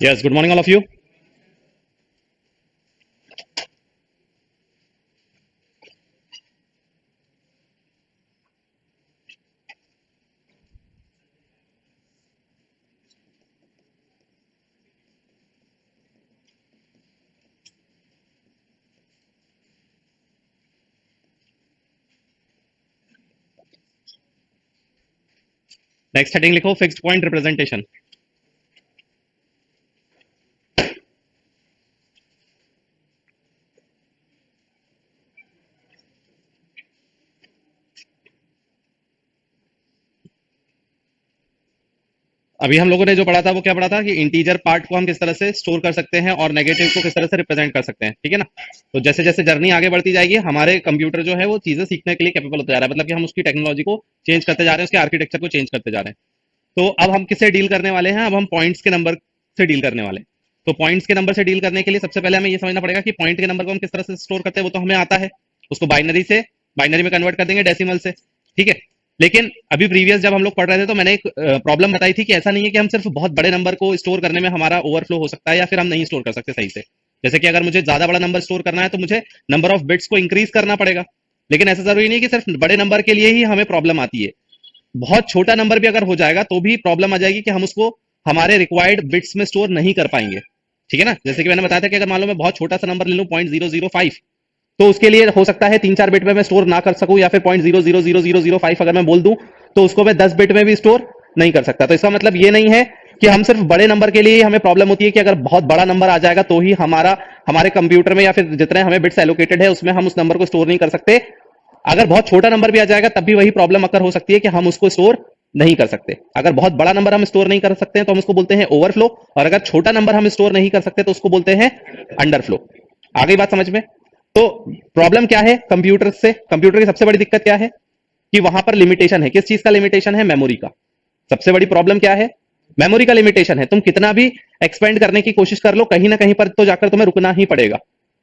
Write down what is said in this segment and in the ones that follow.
Yes, good morning, all of you. Next heading लिखो, fixed point representation. अभी हम लोगों ने जो पढ़ा था वो क्या पढ़ा था कि इंटीजर पार्ट को हम किस तरह से स्टोर कर सकते हैं और नेगेटिव को किस तरह से रिप्रेजेंट कर सकते हैं, ठीक है ना। तो जैसे जैसे जर्नी आगे बढ़ती जाएगी, हमारे कंप्यूटर जो है वो चीजें सीखने के लिए कैपेबल होता जा रहा है, मतलब कि हम उसकी टेक्नोलॉजी को चेंज करते जा रहे हैं, उसके आर्किटेक्चर को चेंज करते जा रहे हैं। तो अब हम किससे डील करने वाले हैं? अब हम पॉइंट्स के नंबर से डील करने वाले हैं। तो पॉइंट्स के नंबर से डील करने के लिए सबसे पहले हमें ये समझना पड़ेगा कि पॉइंट के नंबर को हम किस तरह से स्टोर करते हैं, वो तो हमें आता है। उसको बाइनरी में कन्वर्ट कर देंगे, डेसिमल से, ठीक है। लेकिन अभी प्रीवियस जब हम लोग पढ़ रहे थे तो मैंने एक प्रॉब्लम बताई थी कि ऐसा नहीं है कि हम सिर्फ बहुत बड़े नंबर को स्टोर करने में हमारा ओवरफ्लो हो सकता है या फिर हम नहीं स्टोर कर सकते सही से। जैसे कि अगर मुझे ज्यादा बड़ा नंबर स्टोर करना है तो मुझे नंबर ऑफ बिट्स को इंक्रीज करना पड़ेगा। लेकिन ऐसा जरूरी नहीं कि सिर्फ बड़े नंबर के लिए ही हमें प्रॉब्लम आती है। बहुत छोटा नंबर भी अगर हो जाएगा तो भी प्रॉब्लम आ जाएगी कि हम उसको हमारे रिक्वायर्ड बिट्स में स्टोर नहीं कर पाएंगे, ठीक है ना। जैसे कि मैंने बताया था कि अगर मान लो मैं बहुत छोटा सा नंबर ले लूं 0.005, तो उसके लिए हो सकता है 3-4 बिट में मैं स्टोर ना कर सकूं, या फिर 0.00005 अगर मैं बोल दूं तो उसको मैं 10 बिट में भी स्टोर नहीं कर सकता। तो इसका मतलब ये नहीं है कि हम सिर्फ बड़े नंबर के लिए ही हमें प्रॉब्लम होती है कि अगर बहुत बड़ा नंबर आ जाएगा तो ही हमारे कंप्यूटर में या फिर जितने हमें बिट्स एलोकेटेड है उसमें हम उस नंबर को स्टोर नहीं कर सकते। अगर बहुत छोटा नंबर भी आ जाएगा तब भी वही प्रॉब्लम अकर हो सकती है कि हम उसको स्टोर नहीं कर सकते। अगर बहुत बड़ा नंबर हम स्टोर नहीं कर सकते हैं तो हम उसको बोलते हैं ओवरफ्लो, और अगर छोटा नंबर हम स्टोर नहीं कर सकते तो उसको बोलते हैं अंडरफ्लो। आ गई बात समझ में? तो प्रॉब्लम क्या है कंप्यूटर से? कंप्यूटर की सबसे बड़ी दिक्कत क्या है कि वहां पर लिमिटेशन है। किस चीज का लिमिटेशन है? मेमोरी का। सबसे बड़ी प्रॉब्लम क्या है? मेमोरी का लिमिटेशन है। तुम कितना भी एक्सपेंड करने की कोशिश कर लो, कहीं ना कहीं पर तो जाकर तुम्हें रुकना ही पड़ेगा,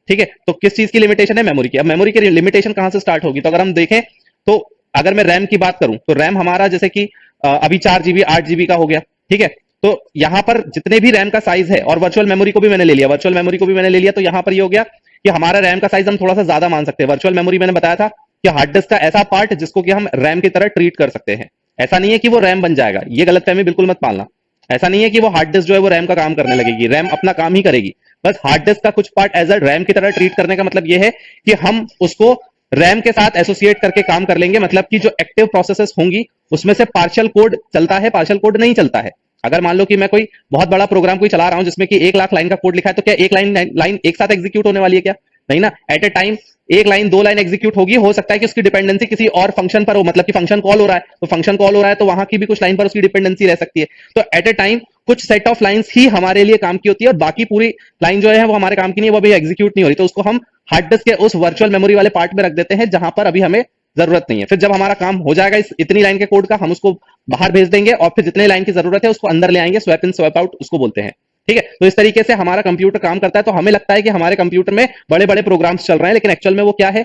ठीक है। तो किस चीज की लिमिटेशन है? मेमोरी की। अब मेमोरी की लिमिटेशन कहां से स्टार्ट होगी? तो अगर हम देखें तो अगर मैं रैम की बात करूं तो रैम हमारा जैसे कि अभी 4 GB 8 GB का हो गया, ठीक है। तो यहां पर जितने भी रैम का साइज है, और वर्चुअल मेमोरी को भी मैंने ले लिया, वर्चुअल मेमोरी को भी मैंने ले लिया, तो यहां पर ये हो गया कि हमारा रैम का साइज हम थोड़ा सा ज्यादा मान सकते हैं। वर्चुअल मेमोरी मैंने बताया था कि हार्ड डिस्क का ऐसा पार्ट जिसको कि हम रैम की तरह ट्रीट कर सकते हैं। ऐसा नहीं है कि वो रैम बन जाएगा, ये गलतफहमी बिल्कुल मत पालना। ऐसा नहीं है कि वो हार्ड डिस्क जो है वो रैम का काम करने लगेगी, रैम अपना काम ही करेगी। बस हार्ड डिस्क का कुछ पार्ट एज अ रैम की तरह ट्रीट करने का मतलब ये है कि हम उसको रैम के साथ एसोसिएट करके काम कर लेंगे। मतलब कि जो एक्टिव प्रोसेसेस होंगी उसमें से पार्शियल कोड चलता है, पार्शियल कोड नहीं चलता है। अगर मान लो कि मैं कोई बहुत बड़ा प्रोग्राम कोई चला रहा हूं जिसमें कि 1 लाख लाइन का कोड लिखा है, तो क्या एक लाइन एक साथ एग्जीक्यूट होने वाली है? क्या नहीं ना। एट ए टाइम एक लाइन 2 लाइन एग्जीक्यूट होगी। हो सकता है कि उसकी डिपेंडेंसी किसी और फंक्शन पर हो, मतलब कि फंक्शन कॉल हो रहा है तो फंक्शन कॉल हो रहा है तो वहां की भी कुछ लाइन पर उसकी डिपेंडेंसी रह सकती है। तो एट ए टाइम कुछ सेट ऑफ लाइंस ही हमारे लिए काम की होती है और बाकी पूरी लाइन जो है वो हमारे काम की नहीं है, वो अभी एग्जीक्यूट नहीं हो रही। तो उसको हम हार्ड डिस्क के उस वर्चुअल मेमोरी वाले पार्ट में रख देते हैं जहां पर अभी हमें जरूरत नहीं है। फिर जब हमारा काम हो जाएगा इस इतनी लाइन के कोड का, हम उसको बाहर भेज देंगे और फिर जितने लाइन की जरूरत है उसको अंदर ले आएंगे। स्वैप इन स्वैप आउट उसको बोलते हैं, ठीक है। तो इस तरीके से हमारा कंप्यूटर काम करता है। तो हमें लगता है कि हमारे कंप्यूटर में बड़े बड़े प्रोग्राम्स चल रहे हैं, लेकिन एक्चुअल में वो क्या है?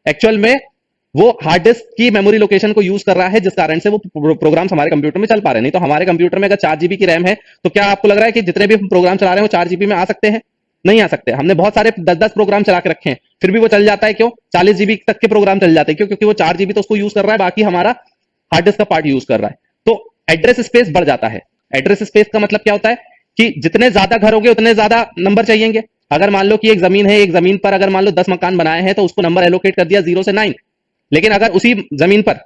एक्चुअल में वो हार्ड डिस्क की मेमोरी लोकेशन को यूज कर रहा है, जिस कारण से वो प्रोग्राम्स हमारे कंप्यूटर में चल पा रहे हैं। नहीं तो हमारे कंप्यूटर में अगर 4 GB की रैम है तो क्या आपको लग रहा है कि जितने भी प्रोग्राम चला रहे हैं वो 4 GB में आ सकते हैं? नहीं आ सकते। हमने बहुत सारे 10-10 प्रोग्राम चला के रखे हैं फिर भी वो चल जाता है। क्यों? 40 GB तक के प्रोग्राम चल जाते हैं। क्यों? क्योंकि वो 4 GB तो उसको यूज कर रहा है, बाकी हमारा हार्ड डिस्क का पार्ट यूज कर रहा है। तो एड्रेस स्पेस बढ़ जाता है। एड्रेस स्पेस का मतलब क्या होता है कि जितने ज्यादा घर होंगे उतने ज्यादा नंबर चाहिए। अगर मान लो कि एक जमीन है, एक जमीन पर अगर मान लो 10 मकान बनाए हैं तो उसको नंबर एलोकेट कर दिया 0 से 9। लेकिन अगर उसी जमीन पर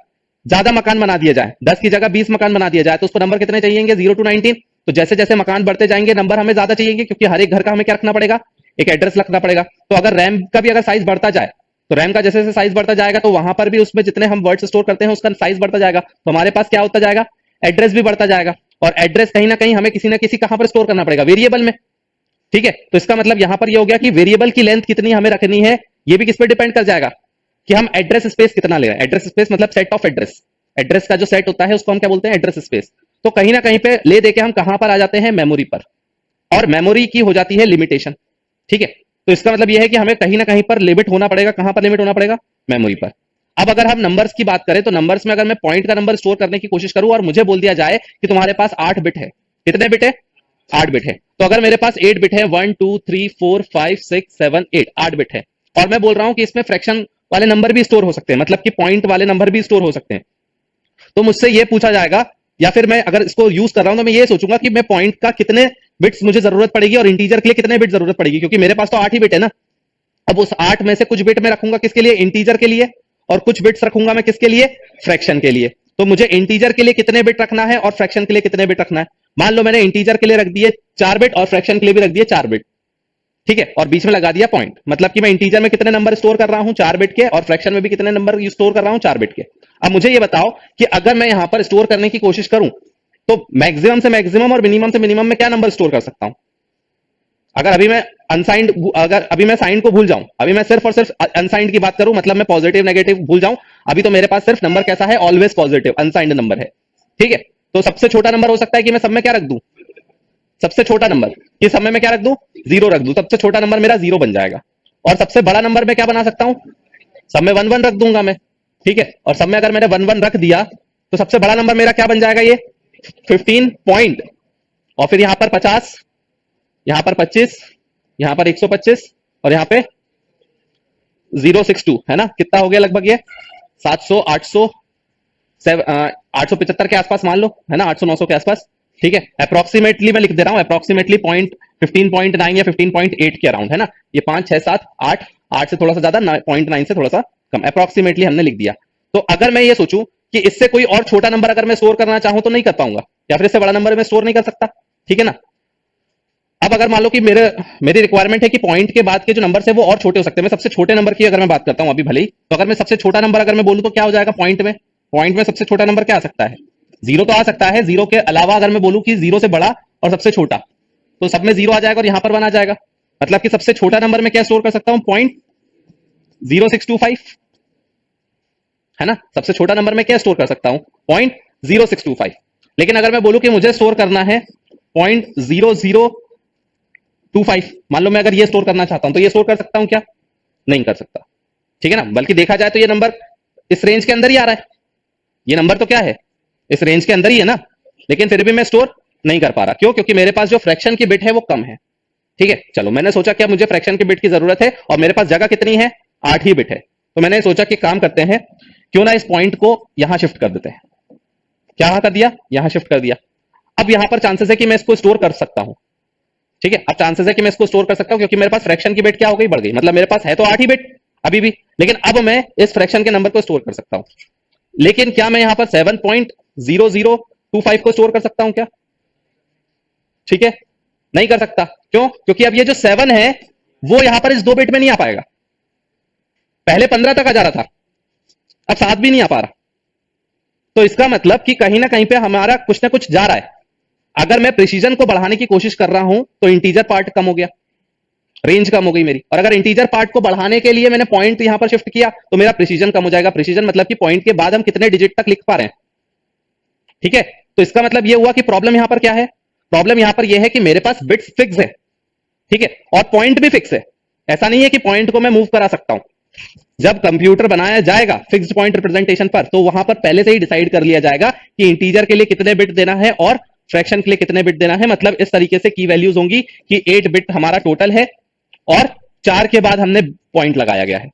ज्यादा मकान बना दिया जाए, 10 की जगह 20 मकान बना दिया जाए, तो उसको नंबर कितने चाहिए? 0 to 19। तो जैसे जैसे मकान बढ़ते जाएंगे नंबर हमें ज्यादा चाहिए, क्योंकि हर एक घर का हमें क्या रखना पड़ेगा? एक एड्रेस रखना पड़ेगा। तो अगर रैम का भी अगर साइज बढ़ता जाए, तो रैम का जैसे जैसे साइज बढ़ता जाएगा तो वहां पर भी उसमें जितने हम वर्ड्स स्टोर करते हैं उसका साइज बढ़ता जाएगा। तो हमारे पास क्या होता जाएगा? एड्रेस भी बढ़ता जाएगा। और एड्रेस कहीं ना कहीं हमें किसी ना किसी कहां पर स्टोर करना पड़ेगा? वेरिएबल में, ठीक है। तो इसका मतलब यहां पर ये हो गया कि वेरिएबल की लेंथ कितनी हमें रखनी है ये भी किस पे डिपेंड कर जाएगा कि हम एड्रेस स्पेस कितना ले रहे हैं। एड्रेस स्पेस मतलब सेट ऑफ एड्रेस। एड्रेस का जो सेट होता है उसको हम क्या बोलते हैं? Address space. तो कहीं ना कहीं पे ले देके हम कहां पर आ जाते हैं? मेमोरी पर। और मेमोरी की हो जाती है लिमिटेशन, ठीक है। तो इसका मतलब यह है कि हमें कहीं ना कहीं पर लिमिट होना पड़ेगा। कहां पर लिमिट होना पड़ेगा? मेमोरी पर। अब अगर हम नंबर्स की बात करें तो नंबर्स में अगर मैं पॉइंट का नंबर स्टोर करने की कोशिश करूं और मुझे बोल दिया जाए कि तुम्हारे पास 8 बिट है। कितने बिट है? 8 बिट है। तो अगर मेरे पास 8 बिट है, 1 2 3 4 5 6 7 8, 8 बिट है, और मैं बोल रहा हूं कि इसमें फ्रैक्शन वाले नंबर भी स्टोर हो सकते हैं, मतलब कि पॉइंट वाले नंबर भी स्टोर हो सकते हैं, तो मुझसे ये पूछा जाएगा, या फिर मैं अगर इसको यूज कर रहा हूं तो मैं ये सोचूंगा कि मैं पॉइंट का कितने बिट्स मुझे जरूरत पड़ेगी और इंटीजर के लिए कितने बिट जरूरत पड़ेगी, क्योंकि मेरे पास तो 8 ही बिट है ना। अब उस 8 में से कुछ बिट मैं रखूंगा किसके लिए, इंटीजर के लिए, और कुछ बिट्स रखूंगा मैं किसके लिए, फ्रैक्शन के लिए। तो मुझे इंटीजर के लिए कितने बिट रखना है और फ्रैक्शन के लिए कितने बिट रखना है। मान लो मैंने इंटीजर के लिए रख दिए 4 बिट और फ्रैक्शन के लिए भी रख दिए 4 बिट, ठीक है, और बीच में लगा दिया पॉइंट, मतलब कि मैं इंटीजर में कितने नंबर स्टोर कर रहा हूं 4 बिट के, और फ्रैक्शन में भी कितने नंबर स्टोर कर रहा हूं 4 बिट के। अब मुझे ये बताओ कि अगर मैं यहां पर स्टोर करने की कोशिश करूं तो मैक्सिमम से मैक्सिमम और मिनिमम से मिनिमम में क्या नंबर स्टोर कर सकता हूं। अगर अभी मैं अनसाइंड, अगर अभी मैं साइन को भूल जाऊं, अभी मैं सिर्फ और सिर्फ अनसाइंड की बात करूं, मतलब मैं पॉजिटिव नेगेटिव भूल जाऊं, अभी तो मेरे पास सिर्फ नंबर कैसा है, ऑलवेज पॉजिटिव, अनसाइंड नंबर है, ठीक है। तो सबसे छोटा नंबर हो सकता है कि मैं सब में क्या रख दूं, सबसे छोटा नंबर कि सब में मैं क्या रख दूं, 0 रख दूं, सबसे छोटा नंबर मेरा 0 बन जाएगा। और सबसे बड़ा नंबर मैं क्या बना सकता हूं, सब में 1 1 रख दूंगा मैं, ठीक है, और सब में अगर मैंने 1 1 रख दिया तो सबसे बड़ा नंबर मेरा क्या बन जाएगा, ये 15 पॉइंट, और फिर यहां पर 50, यहां पर 25, यहां पर 125, और यहां पे 062, है ना, कितना हो गया लगभग ये 700 800 875 के आसपास मान लो, है ना, 800 900 के आसपास, ठीक है। अप्रोक्सीमेटली मैं लिख दे रहा हूं, अप्रोक्सीमेटली पॉइंट 15.9 या 15.8 के अराउंड, है ना, ये 5 6 7 8, 8 से थोड़ा सा ज्यादा, 0.9 से थोड़ा सा कम, अप्रोक्सीमेटली हमने लिख दिया। तो अगर मैं ये सोचूं कि इससे कोई और छोटा नंबर अगर मैं स्टोर करना चाहूं तो नहीं कर पाऊंगा, या फिर इससे बड़ा नंबर मैं स्टोर नहीं कर सकता, ठीक है ना। अब अगर मान लो कि मेरी रिक्वायरमेंट है कि पॉइंट के बाद के जो नंबर है वो और छोटे हो सकते हैं, मैं सबसे छोटे नंबर की अगर मैं बात करता हूं अभी भले ही, तो अगर मैं सबसे छोटा नंबर अगर मैं बोलूं तो क्या हो जाएगा पॉइंट में सबसे छोटा नंबर क्या आ सकता है, 0 तो आ सकता है, 0 के अलावा अगर मैं बोलूं कि 0 से बड़ा और सबसे छोटा, तो सब में 0 आ जाएगा और यहां पर 1 आ जाएगा, मतलब कि सबसे छोटा नंबर में क्या स्टोर कर सकता हूं, 0.0625, है ना, सबसे छोटा नंबर में क्या स्टोर कर सकता हूं, 0.0625। लेकिन अगर मैं बोलूं कि मुझे स्टोर करना है 0.0025, मान लो मैं अगर ये स्टोर करना चाहता हूं तो ये स्टोर कर सकता हूं क्या, नहीं कर सकता, ठीक है ना। बल्कि देखा जाए तो ये नंबर इस रेंज के अंदर ही आ रहा है, ये नंबर तो क्या है, इस रेंज के अंदर ही है ना, लेकिन फिर भी मैं स्टोर नहीं कर पा रहा, क्यों, क्योंकि मेरे पास जो फ्रैक्शन की बिट है वो कम है, ठीक है। चलो मैंने सोचा क्या मुझे फ्रैक्शन की बिट की जरूरत है और मेरे पास जगह कितनी है, 8 ही बिट है, तो मैंने सोचा कि काम करते हैं, क्यों ना इस पॉइंट को यहां शिफ्ट कर देते हैं। क्या कर दिया, यहां शिफ्ट कर दिया। अब यहां पर चांसेस है कि मैं इसको स्टोर कर सकता हूं, ठीक है, अब चांसेस है कि मैं इसको स्टोर कर सकता हूं, क्योंकि मेरे पास फ्रैक्शन की बिट क्या हो गई, बढ़ गई, मतलब मेरे पास है तो 8 ही बिट अभी भी, लेकिन अब मैं इस फ्रैक्शन के नंबर को स्टोर कर सकता हूं। लेकिन क्या मैं यहां पर 7.0025 को स्टोर कर सकता हूं क्या, ठीक है, नहीं कर सकता, क्यों, क्योंकि अब ये जो 7 है वो यहां पर इस 2 बिट में नहीं आ पाएगा, पहले 15 तक आ जा रहा था, अब 7 भी नहीं आ पा रहा, तो इसका मतलब कि कहीं ना कहीं पे हमारा कुछ ना कुछ जा रहा है। अगर मैं प्रिसीजन को बढ़ाने की कोशिश कर रहा हूं तो इंटीजर पार्ट कम हो गया, रेंज कम हो गई मेरी, और अगर इंटीजर पार्ट को बढ़ाने के लिए मैंने पॉइंट यहां पर शिफ्ट किया तो मेरा प्रिसीजन कम हो जाएगा। प्रिसीजन मतलब कि पॉइंट के बाद हम कितने डिजिट तक लिख पा रहे हैं, ठीक है। तो इसका मतलब यह हुआ कि प्रॉब्लम यहां पर क्या है, प्रॉब्लम यहां पर यह है कि मेरे पास बिट्स फिक्स है, ठीक है, और पॉइंट भी फिक्स है। ऐसा नहीं है कि पॉइंट को मैं मूव करा सकता हूं, जब कंप्यूटर बनाया जाएगा फिक्स्ड पॉइंट रिप्रेजेंटेशन पर तो वहां पर पहले से ही डिसाइड कर लिया जाएगा कि इंटीजर के लिए कितने बिट देना है और फ्रैक्शन के लिए कितने बिट देना है। मतलब इस तरीके से की वैल्यूज होंगी कि 8 बिट हमारा टोटल है और 4 के बाद हमने पॉइंट लगाया गया है,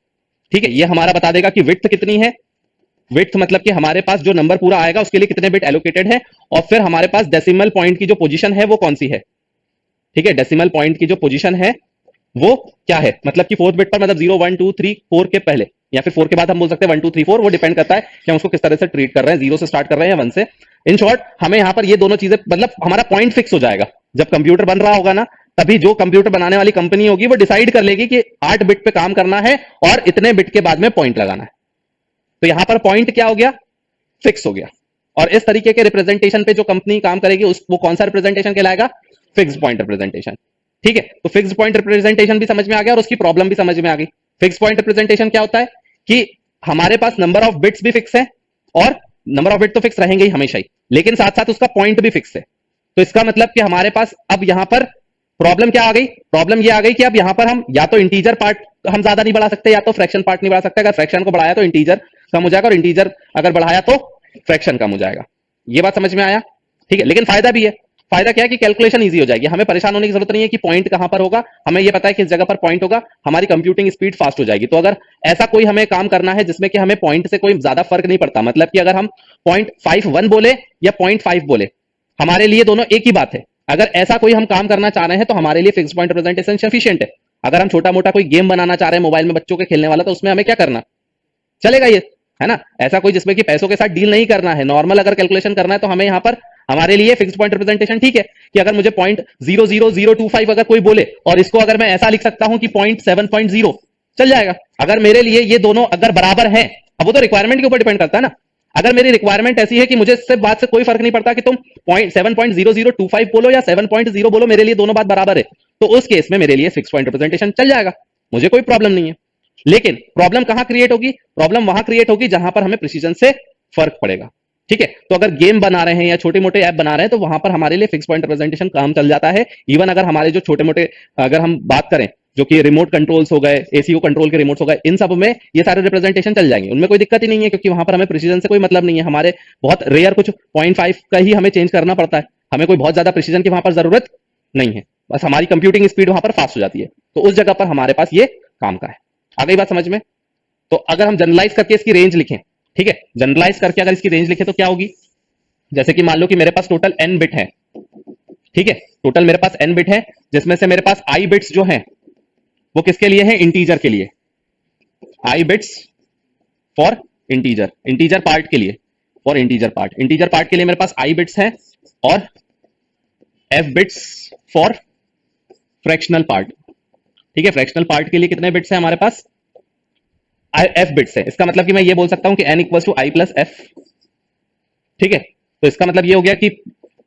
ठीक है। ये हमारा बता देगा कि विड्थ कितनी है, विड्थ मतलब कि हमारे पास जो नंबर पूरा आएगा उसके लिए कितने बिट एलोकेटेड है, और फिर हमारे पास डेसिमल पॉइंट की जो पोजीशन है वो कौन सी है, ठीक है, डेसिमल पॉइंट की जो पोजीशन है वो क्या है, मतलब कि 4th बिट पर, मतलब 0 1 2 3 4 के पहले या फिर 4 के बाद हम बोल सकते हैं 1 2 3 4, वो डिपेंड करता है कि हम उसको किस तरह से ट्रीट कर रहे हैं, 0 से स्टार्ट कर रहे हैं या 1 से। इन शॉर्ट हमें यहां पर ये दोनों चीजें, मतलब हमारा पॉइंट फिक्स हो जाएगा जब कंप्यूटर बन रहा होगा ना, तभी जो कंप्यूटर बनाने वाली कंपनी होगी वो डिसाइड कर लेगी कि 8 बिट पे काम करना है और इतने बिट के बाद में पॉइंट लगाना है। तो यहां पर पॉइंट क्या हो गया, फिक्स हो गया, और इस तरीके के रिप्रेजेंटेशन पे जो कंपनी काम करेगी उस वो कौन सा रिप्रेजेंटेशन कहलाएगा, फिक्स्ड पॉइंट रिप्रेजेंटेशन, ठीक है। तो फिक्स्ड पॉइंट रिप्रेजेंटेशन भी समझ में आ गया और उसकी प्रॉब्लम भी समझ में आ गई। फिक्स्ड पॉइंट रिप्रेजेंटेशन क्या होता है कि हमारे पास नंबर ऑफ बिट्स भी फिक्स है, और नंबर ऑफ बिट तो फिक्स रहेंगे ही हमेशा ही, लेकिन साथ साथ उसका पॉइंट भी फिक्स है। तो इसका मतलब कि हमारे पास अब यहां पर प्रॉब्लम क्या आ गई, प्रॉब्लम ये आ गई कि अब यहां पर हम या तो इंटीजर पार्ट हम ज्यादा नहीं बढ़ा सकते या तो फ्रैक्शन पार्ट नहीं बढ़ा सकते। अगर फ्रैक्शन को बढ़ाया तो इंटीजर कम हो जाएगा और इंटीजर अगर बढ़ाया तो फ्रैक्शन कम हो जाएगा। ये बात समझ में आया, ठीक है। लेकिन फायदा भी है, फायदा क्या है कि कैलकुलेशन इजी हो जाएगी, हमें परेशान होने की जरूरत नहीं है कि पॉइंट कहां पर होगा, हमें यह पता है किस जगह पर पॉइंट होगा, हमारी कंप्यूटिंग स्पीड फास्ट हो जाएगी। तो अगर ऐसा कोई हमें काम करना है जिसमें कि हमें पॉइंट से कोई ज्यादा फर्क नहीं पड़ता, मतलब कि अगर हम 0.51 बोले या 0.5 बोले, हमारे लिए दोनों एक ही बात है। अगर ऐसा कोई हम काम करना चाह रहे हैं तो हमारे लिए फिक्स पॉइंट रिप्रेजेंटेशन सफिशिएंट है। अगर हम छोटा मोटा कोई गेम बनाना चाह रहे हैं मोबाइल में बच्चों के खेलने वाला, तो उसमें हमें क्या करना चलेगा, ये है ना। ऐसा कोई जिसमें कि पैसों के साथ डील नहीं करना है, नॉर्मल अगर कैलकुलेशन करना है तो हमें यहां पर हमारे लिए फिक्स पॉइंट रिप्रेजेंटेशन ठीक है कि अगर मुझे 0.00025 अगर कोई बोले और इसको अगर मैं ऐसा लिख सकता हूं कि 0.7.0 चल जाएगा। अगर मेरे लिए ये दोनों अगर बराबर हैं, अब वो तो रिक्वायरमेंट के ऊपर डिपेंड करता है ना। अगर मेरी रिक्वायरमेंट ऐसी है कि मुझे इससे बात से कोई फर्क नहीं पड़ता कि तुम 7.0025 बोलो या 7.0 बोलो, मेरे लिए दोनों बात बराबर है, तो उस केस में मेरे लिए फिक्स पॉइंट रिप्रेजेंटेशन चल जाएगा, मुझे कोई प्रॉब्लम नहीं है। लेकिन प्रॉब्लम कहां क्रिएट होगी, प्रॉब्लम वहां क्रिएट होगी जहां पर हमें प्रिसीजन से फर्क पड़ेगा। ठीक है, तो अगर गेम बना रहे हैं या छोटे मोटे ऐप बना रहे हैं तो वहां पर हमारे लिए फिक्स पॉइंट रिप्रेजेंटेशन काम चल जाता है। इवन अगर हमारे जो छोटे मोटे, अगर हम बात करें जो कि रिमोट कंट्रोल्स हो गए, एसीयू कंट्रोल के रिमोट्स हो गए, इन सब में ये सारे रिप्रेजेंटेशन चल जाएंगे, उनमें कोई दिक्कत ही नहीं है, क्योंकि वहां पर हमें प्रिसीजन से कोई मतलब नहीं है। हमारे बहुत रेयर कुछ 0.5 का ही हमें चेंज करना पड़ता है, हमें कोई बहुत ज्यादा प्रिसीजन की वहां पर जरूरत नहीं है, बस हमारी कंप्यूटिंग स्पीड वहां पर फास्ट हो जाती है, तो उस जगह पर हमारे पास ये काम का है। आ गई बात समझ में। तो अगर हम जनरलाइज करके इसकी रेंज लिखें, ठीक है, जनरलाइज करके अगर इसकी रेंज लिखें तो क्या होगी, जैसे कि मान लो कि मेरे पास टोटल n बिट है, ठीक है, टोटल मेरे पास n बिट है, जिसमें से मेरे पास i बिट्स जो हैं वो किसके लिए हैं, इंटीजर के लिए, i bits for integer, integer part के लिए, for integer part, integer part के लिए मेरे पास i बिट्स हैं, और f bits for fractional part. ठीक है, फ्रैक्शनल पार्ट के लिए कितने बिट्स हैं हमारे पास, f बिट्स है। इसका मतलब कि मैं ये बोल सकता हूं कि n equals to i plus f। ठीक है, तो इसका मतलब ये हो गया कि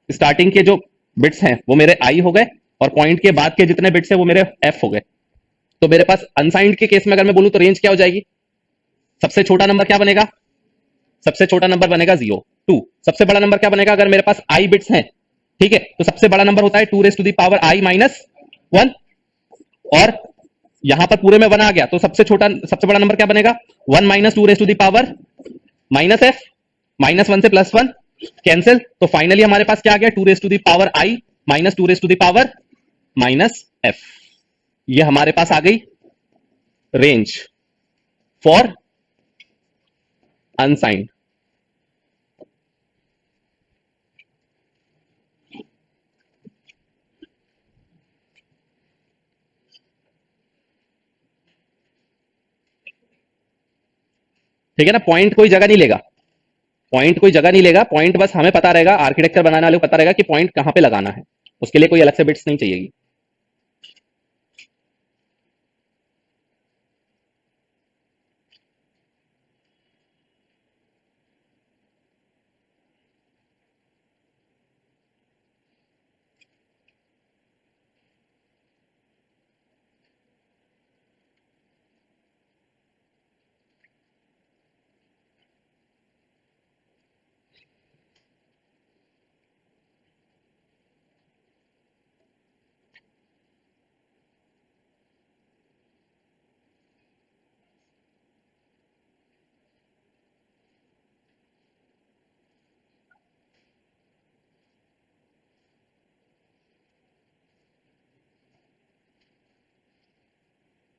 स्टार्टिंग के जो बिट्स हैं वो मेरे i हो गए, और पॉइंट के बाद के जितने बिट्स हैं वो मेरे f हो गए। तो मेरे पास अनसाइंड के केस में अगर मैं बोलूं तो रेंज क्या हो जाएगी, सबसे छोटा नंबर क्या बनेगा, सबसे छोटा नंबर बनेगा 0 2। सबसे बड़ा नंबर क्या बनेगा, अगर मेरे पास i बिट्स हैं, ठीक है, तो सबसे बड़ा नंबर होता है 2 raise to the power i minus 1, और यहां पर पूरे में 1 आ गया, तो सबसे छोटा सबसे बड़ा नंबर क्या बनेगा, 1 minus 2 raise to the power minus f, minus 1 से प्लस 1 कैंसिल, तो फाइनली हमारे पास क्या आ गया, 2 raise to the power i minus 2 raise to the power minus f। ये हमारे पास आ गई रेंज फॉर अनसाइंड। ठीक है ना, पॉइंट कोई जगह नहीं लेगा, पॉइंट कोई जगह नहीं लेगा, पॉइंट बस हमें पता रहेगा, आर्किटेक्चर बनाने वाले को पता रहेगा कि पॉइंट कहां पे लगाना है, उसके लिए कोई अलग से बिट्स नहीं चाहिएगी।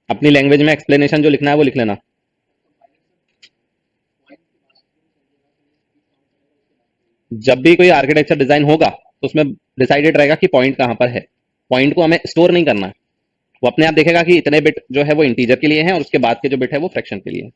अपनी लैंग्वेज में एक्सप्लेनेशन जो लिखना है वो लिख लेना। जब भी कोई आर्किटेक्चर डिजाइन होगा तो उसमें डिसाइडेड रहेगा कि पॉइंट कहां पर है, पॉइंट को हमें स्टोर नहीं करना है, वो अपने आप देखेगा कि इतने बिट जो है वो इंटीजर के लिए हैं और उसके बाद के जो बिट है वो फ्रैक्शन के लिए है।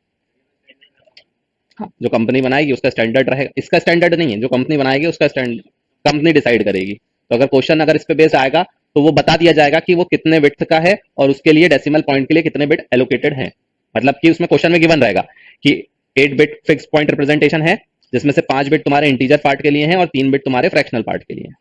हाँ, जो कंपनी बनाएगी उसका स्टैंडर्ड रहेगा, इसका स्टैंडर्ड नहीं है, जो कंपनी बनाएगी उसका स्टैंड कंपनी डिसाइड करेगी। तो अगर क्वेश्चन अगर इस पे बेस आएगा तो वो बता दिया जाएगा कि वो कितने बिट का है और उसके लिए डेसिमल पॉइंट के लिए कितने बिट एलोकेटेड हैं। मतलब कि उसमें क्वेश्चन में गिवन रहेगा कि 8 बिट फिक्स पॉइंट रिप्रेजेंटेशन है, जिसमें से 5 बिट तुम्हारे इंटीजर पार्ट के लिए हैं और 3 बिट तुम्हारे फ्रैक्शनल पार्ट के लिए हैं।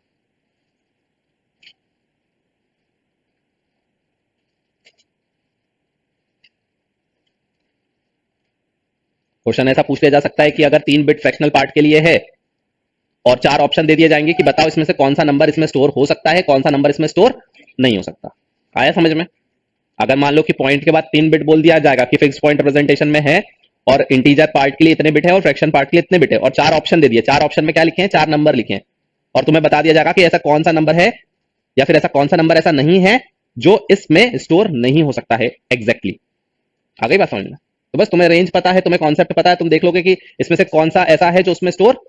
क्वेश्चन ऐसा पूछ लिया जा सकता है कि अगर 3 बिट फ्रैक्शनल पार्ट के लिए है और 4 ऑप्शन दे दिए जाएंगे कि बताओ इसमें से कौन सा नंबर इसमें स्टोर हो सकता है, कौन सा नंबर इसमें स्टोर नहीं हो सकता। आया समझ में। अगर मान लो कि पॉइंट के बाद 3 बिट बोल दिया जाएगा कि फिक्स पॉइंट रिप्रेजेंटेशन में है और इंटीजर पार्ट के लिए इतने बिट है और फ्रैक्शन पार्ट के लिए इतने बिट है, और 4 ऑप्शन दे दिए, 4 ऑप्शन में क्या लिखे हैं, 4 नंबर लिखे हैं, और तुम्हें बता दिया जाएगा कि ऐसा कौन सा नंबर है या फिर ऐसा कौन सा नंबर ऐसा नहीं है जो इसमें स्टोर नहीं हो सकता है एग्जैक्टली। आ गई बात समझ में? तो बस तुम्हें रेंज पता है, तुम्हें कॉन्सेप्ट पता है, तुम देख लोगे कि इसमें से कौन सा ऐसा है जो उसमें स्टोर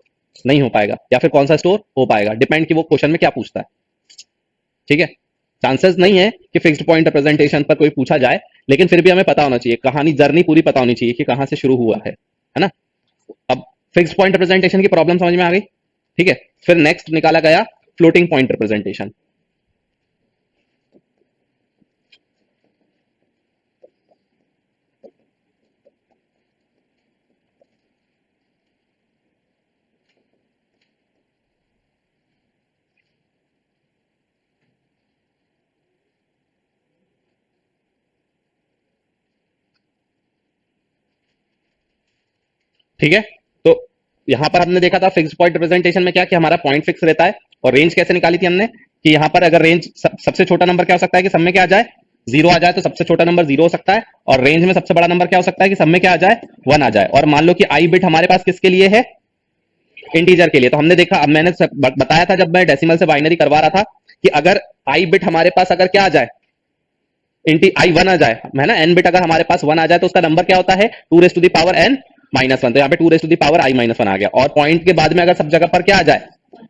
नहीं हो पाएगा या फिर कौन सा स्टोर हो पाएगा, डिपेंड कि वो क्वेश्चन में क्या पूछता है। ठीक है, चांसेस नहीं है कि फिक्स्ड पॉइंट रिप्रेजेंटेशन पर कोई पूछा जाए, लेकिन फिर भी हमें पता होना चाहिए, कहानी जर्नी पूरी पता होनी चाहिए कि कहां से शुरू हुआ है ना? अब फिक्स्ड पॉइंट रिप्रेजेंटेशन की प्रॉब्लम समझ में आ गई। ठीक है, फिर नेक्स्ट निकाला गया फ्लोटिंग पॉइंट रिप्रेजेंटेशन। ठीक है, तो यहां पर हमने देखा था फिक्स्ड पॉइंट रिप्रेजेंटेशन में क्या कि हमारा पॉइंट फिक्स रहता है, और रेंज कैसे निकाली थी हमने कि यहां पर अगर रेंज सबसे छोटा नंबर क्या हो सकता है कि सब में क्या आ जाए, जीरो आ जाए, तो सबसे छोटा नंबर जीरो हो सकता है, और रेंज में सबसे बड़ा नंबर क्या हो सकता है कि सब में क्या आ जाए, वन आ जाए। और मान लो कि आई बिट हमारे पास किसके लिए है, इंटीजर के लिए। तो हमने देखा, अब मैंने बताया था जब मैं डेसिमल से बाइनरी करवा रहा था कि अगर आई बिट हमारे पास अगर क्या आ जाए, इंटी आई वन आ जाए है ना, एन बिट अगर हमारे पास वन आ जाए तो उसका नंबर क्या होता है, two raise to the power n minus one. तो यहाँ पे two raise to the power i minus one आ गया, और पॉइंट के बाद में अगर सब जगह पर क्या आ जाए,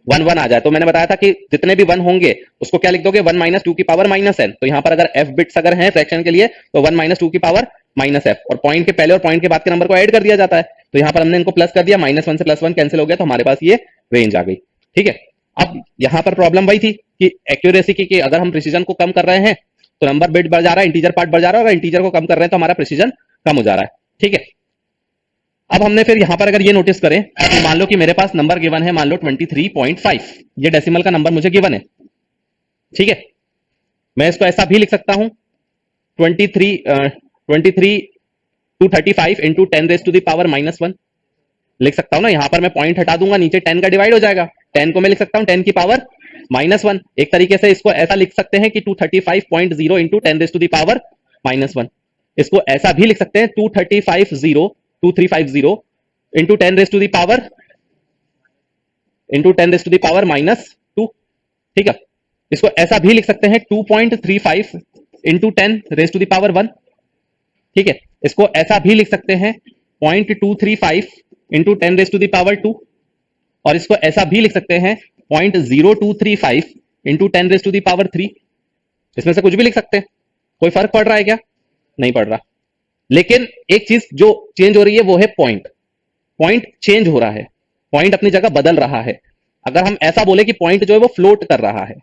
वन वन आ जाए, तो मैंने बताया था कि जितने भी वन होंगे उसको क्या लिख दोगे, वन माइनस टू की पावर माइनस एन। तो यहाँ पर अगर एफ बिट्स अगर है फ्रैक्शन के लिए तो वन माइनस टू की पावर माइनस एफ, और पॉइंट के पहले और पॉइंट के बाद के नंबर को ऐड कर दिया जाता है। तो यहाँ पर हमने इनको प्लस कर दिया, माइनस वन से प्लस वन कैंसिल हो गया, तो हमारे पास ये रेंज आ गई। ठीक है, अब यहाँ पर प्रॉब्लम वही थी कि एक्यूरेसी की, कि अगर हम प्रिसीजन को कम कर रहे हैं तो नंबर बिट बढ़ जा रहा है, इंटीजर पार्ट बढ़ जा रहा है, और इंटीजर को कम कर रहे हैं तो हमारा प्रिसीजन कम हो जा रहा है। ठीक है, अब हमने फिर यहां पर अगर ये नोटिस करें कि मान लो कि मेरे पास नंबर गिवन है, मान लो 23.5, ये डेसिमल का नंबर मुझे गिवन है। ठीक है, मैं इसको ऐसा भी लिख सकता हूं, 23 into 10 raise to the power minus one लिख सकता हूं ना। यहां पर मैं पॉइंट हटा दूंगा, नीचे 10 का डिवाइड हो जाएगा, 10 को मैं लिख सकता हूं 10 की पावर माइनस वन। एक तरीके से इसको ऐसा लिख सकते हैं कि 235.0 into 10 raise to the power minus one. इसको ऐसा भी लिख सकते हैं 2350 into 10 raise to the power minus two. ठीक है, इसको ऐसा भी लिख सकते हैं 2.35 into 10 raise to the power 1। ठीक है, इसको ऐसा भी लिख सकते हैं 0.235 into 10 raise to the power 2, और इसको ऐसा भी लिख सकते हैं 0.0235 into 10 raise to the power 3। इसमें से कुछ भी लिख सकते हैं, कोई फर्क पड़ रहा है क्या? नहीं पड़ रहा। लेकिन एक चीज जो चेंज हो रही है वो है पॉइंट। पॉइंट चेंज हो रहा है, पॉइंट अपनी जगह बदल रहा है। अगर हम ऐसा बोले कि पॉइंट जो है वो फ्लोट कर रहा है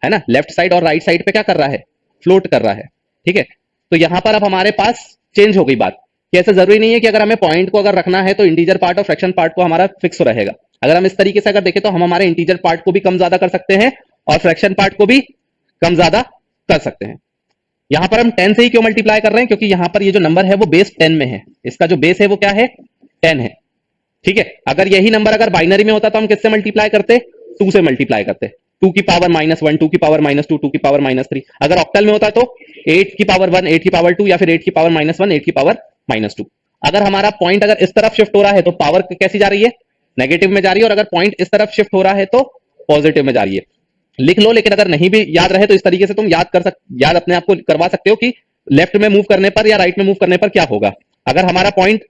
ना, लेफ्ट साइड और राइट साइड पे क्या कर रहा है, फ्लोट कर रहा है। ठीक है, तो यहां पर अब हमारे पास चेंज हो गई बात कि ऐसा जरूरी नहीं है कि अगर हमें पॉइंट को अगर रखना है तो इंटीजर पार्ट और फ्रैक्शन पार्ट को हमारा फिक्स रहेगा। अगर हम इस तरीके से अगर देखें तो हम हमारे इंटीजर पार्ट को भी कम ज्यादा कर सकते हैं और फ्रैक्शन पार्ट को भी कम ज्यादा कर सकते हैं। यहां पर हम 10 से ही क्यों मल्टीप्लाई कर रहे हैं, क्योंकि यहां पर ये जो नंबर है वो बेस 10 में है, इसका जो बेस है वो क्या है, 10 है। ठीक है, अगर यही नंबर अगर बाइनरी में होता तो हम किससे मल्टीप्लाई करते, 2 से मल्टीप्लाई करते, 2 की पावर माइनस वन, 2 की पावर माइनस टू, 2 की पावर माइनस थ्री। अगर ऑक्टल में होता तो 8 की पावर वन, 8 की पावर टू, या फिर 8 की पावर माइनस वन, 8 की पावर माइनस टू। अगर हमारा पॉइंट अगर इस तरफ शिफ्ट हो रहा है तो पावर कैसी जा रही है, नेगेटिव में जा रही है, और अगर पॉइंट इस तरफ शिफ्ट हो रहा है तो पॉजिटिव में जा रही है। लिख लो, लेकिन अगर नहीं भी याद रहे तो इस तरीके से तुम याद अपने आप को करवा सकते हो कि लेफ्ट में मूव करने पर या राइट में मूव करने पर क्या होगा। अगर हमारा point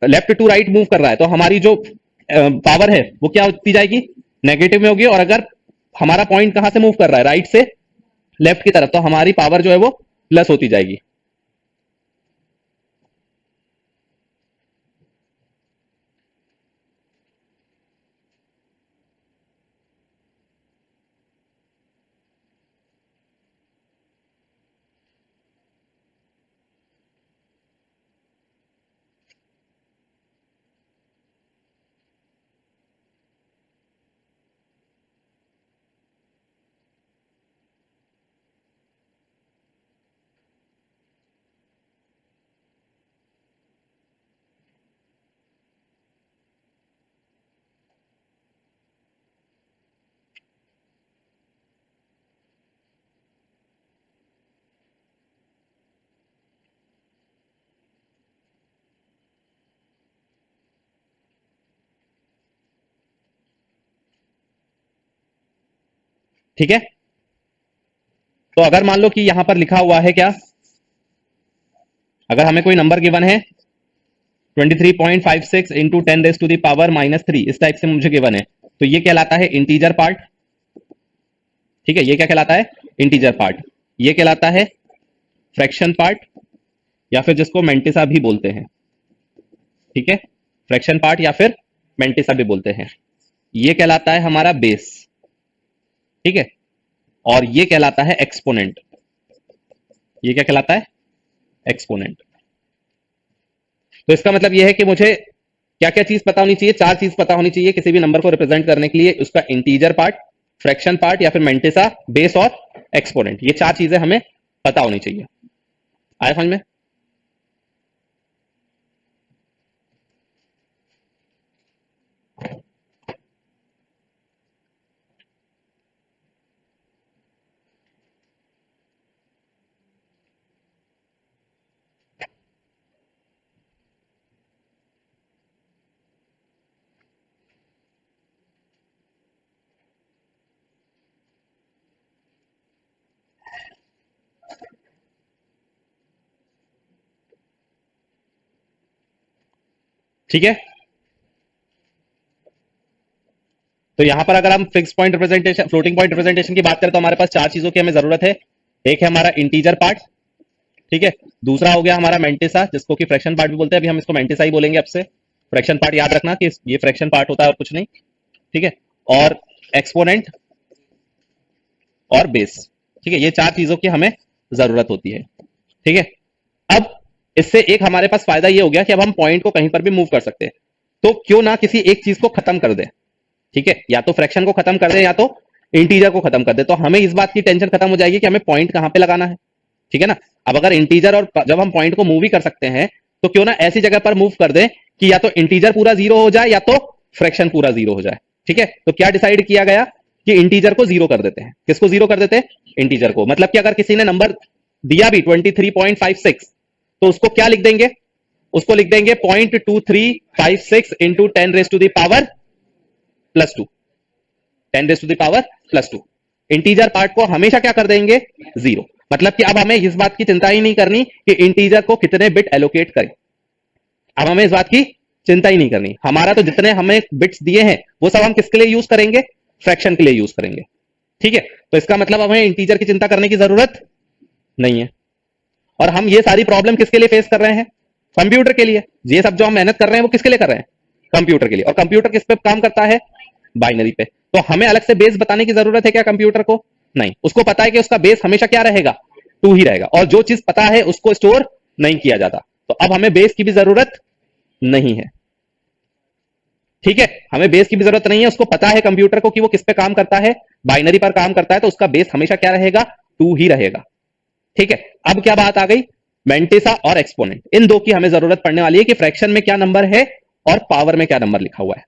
left to right move कर रहा है तो हमारी जो पावर है वो क्या होती जाएगी, नेगेटिव में होगी। और अगर हमारा पॉइंट कहां से मूव कर रहा है, राइट से लेफ्ट की तरफ, तो हमारी पावर जो है वो प्लस होती जाएगी। ठीक है, तो अगर मान लो कि यहां पर लिखा हुआ है क्या, अगर हमें कोई नंबर गिवन है 23.56 इंटू 10⁻³ इस टाइप से मुझे गिवन है, तो ये कहलाता है इंटीजर पार्ट। ठीक है, ये क्या कहलाता है, इंटीजर पार्ट। ये कहलाता है फ्रैक्शन पार्ट, या फिर जिसको मेंटिसा भी बोलते हैं। ठीक है, फ्रैक्शन पार्ट या फिर मेंटिसा भी बोलते हैं। ये कहलाता है हमारा बेस। ठीक है, और ये कहलाता है एक्सपोनेंट। ये क्या कहलाता है, एक्सपोनेंट। तो इसका मतलब यह है कि मुझे क्या क्या चीज पता होनी चाहिए, चार चीज पता होनी चाहिए किसी भी नंबर को रिप्रेजेंट करने के लिए। उसका इंटीजर पार्ट, फ्रैक्शन पार्ट या फिर मेंटिसा, बेस और एक्सपोनेंट, ये चार चीजें हमें पता होनी चाहिए। आया समझ में? ठीक है, तो यहां पर अगर हम fix point representation, floating point representation की बात करें तो हमारे पास चार चीजों की हमें जरूरत है। एक है हमारा इंटीजर पार्ट, ठीक है, दूसरा हो गया हमारा मेंटिसा जिसको कि फ्रैक्शन पार्ट भी बोलते हैं, अभी हम इसको मेंटिसा ही बोलेंगे अब से। फ्रैक्शन पार्ट याद रखना कि ये फ्रैक्शन पार्ट होता है और कुछ नहीं। ठीक है, और एक्सपोनेंट और बेस। ठीक है, ये चार चीजों की हमें जरूरत होती है। ठीक है, अब इससे एक हमारे पास फायदा ये हो गया कि अब हम पॉइंट को कहीं पर भी मूव कर सकते हैं। तो क्यों ना किसी एक चीज को खत्म कर दे। ठीक है, या तो फ्रैक्शन को खत्म कर दे या तो इंटीजर को खत्म कर दे, तो हमें इस बात की टेंशन खत्म हो जाएगी कि हमें पॉइंट कहां पे लगाना है। ठीक है ना, अब अगर इंटीजर और जब हम पॉइंट को मूव ही कर सकते हैं तो क्यों ना ऐसी जगह पर मूव कर दे कि या तो इंटीजर पूरा जीरो हो जाए या तो फ्रैक्शन पूरा जीरो हो जाए। ठीक है, तो क्या डिसाइड किया गया कि इंटीजर को जीरो कर देते हैं। किसको जीरो कर देते हैं, इंटीजर को। मतलब कि अगर किसी ने नंबर दिया भी 23.56 तो उसको क्या लिख देंगे, उसको लिख देंगे 0.2356 इंटू 10⁻⁻², 10⁻²। इंटीजर पार्ट को हमेशा क्या कर देंगे, जीरो। मतलब कि अब हमें इस बात की चिंता ही नहीं करनी कि इंटीजर को कितने बिट एलोकेट करें। अब हमें इस बात की चिंता ही नहीं करनी। हमारा तो जितने हमें बिट्स दिए हैं वो सब हम किसके लिए यूज करेंगे, फ्रैक्शन के लिए यूज करेंगे। ठीक है, तो इसका मतलब हमें इंटीजर की चिंता करने की जरूरत नहीं है। और हम ये सारी प्रॉब्लम किसके लिए फेस कर रहे हैं, कंप्यूटर के लिए। ये सब जो हम मेहनत कर रहे हैं वो किसके लिए कर रहे हैं, कंप्यूटर के लिए। और कंप्यूटर किस पे काम करता है, बाइनरी पे। तो हमें अलग से बेस बताने की जरूरत है क्या कंप्यूटर को, नहीं। उसको पता है कि उसका बेस हमेशा क्या रहेगा, 2 ही रहेगा। और जो चीज पता है उसको स्टोर नहीं किया जाता, तो अब हमें बेस की भी जरूरत नहीं है। ठीक है, हमें बेस की भी जरूरत नहीं है। उसको पता है कंप्यूटर को कि वो किस पे काम करता है, बाइनरी पर काम करता है, तो उसका बेस हमेशा क्या रहेगा, 2 ही रहेगा। ठीक है, अब क्या बात आ गई, मेंटिसा और एक्सपोनेंट, इन दो की हमें जरूरत पड़ने वाली है कि फ्रैक्शन में क्या नंबर है और पावर में क्या नंबर लिखा हुआ है।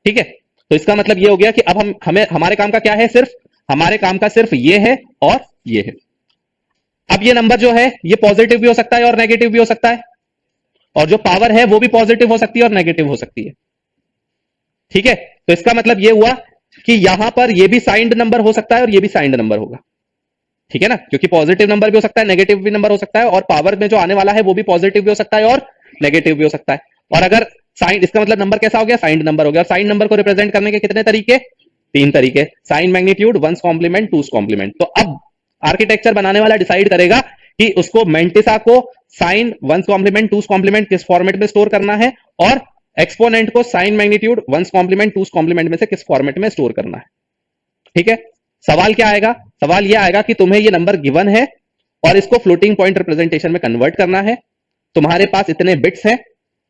ठीक है, तो इसका मतलब ये हो गया कि अब हमें हमारे काम का क्या है, सिर्फ हमारे काम का सिर्फ ये है और ये है। अब ये नंबर जो है ये पॉजिटिव भी हो सकता है और नेगेटिव भी हो सकता है, और जो पावर है वो भी पॉजिटिव हो सकती है और नेगेटिव हो सकती है। ठीक है, तो इसका मतलब ये हुआ कि यहां पर ये भी साइंड नंबर हो सकता है और ये भी साइंड नंबर होगा। ठीक है ना, क्योंकि पॉजिटिव नंबर भी हो सकता है, नेगेटिव भी नंबर हो सकता है, और पावर में जो आने वाला है वो भी पॉजिटिव भी हो सकता है और नेगेटिव भी हो सकता है। और अगर साइन, इसका मतलब नंबर कैसा हो गया, साइंड नंबर हो गया। और साइन नंबर को रिप्रेजेंट करने के कितने तरीके, 3 तरीके, sign magnitude, 1's complement, 2's complement. तो अब आर्किटेक्चर बनाने वाला डिसाइड करेगा कि उसको मेंटिसा को sign 1's complement, 2's complement किस फॉर्मेट में स्टोर करना है, और एक्सपोनेंट को sign magnitude 1's complement, 2's complement में से किस फॉर्मेट में स्टोर करना है। ठीक है, सवाल क्या आएगा, सवाल यह आएगा कि तुम्हें ये नंबर गिवन है और इसको फ्लोटिंग पॉइंट रिप्रेजेंटेशन में कन्वर्ट करना है। तुम्हारे पास इतने बिट्स हैं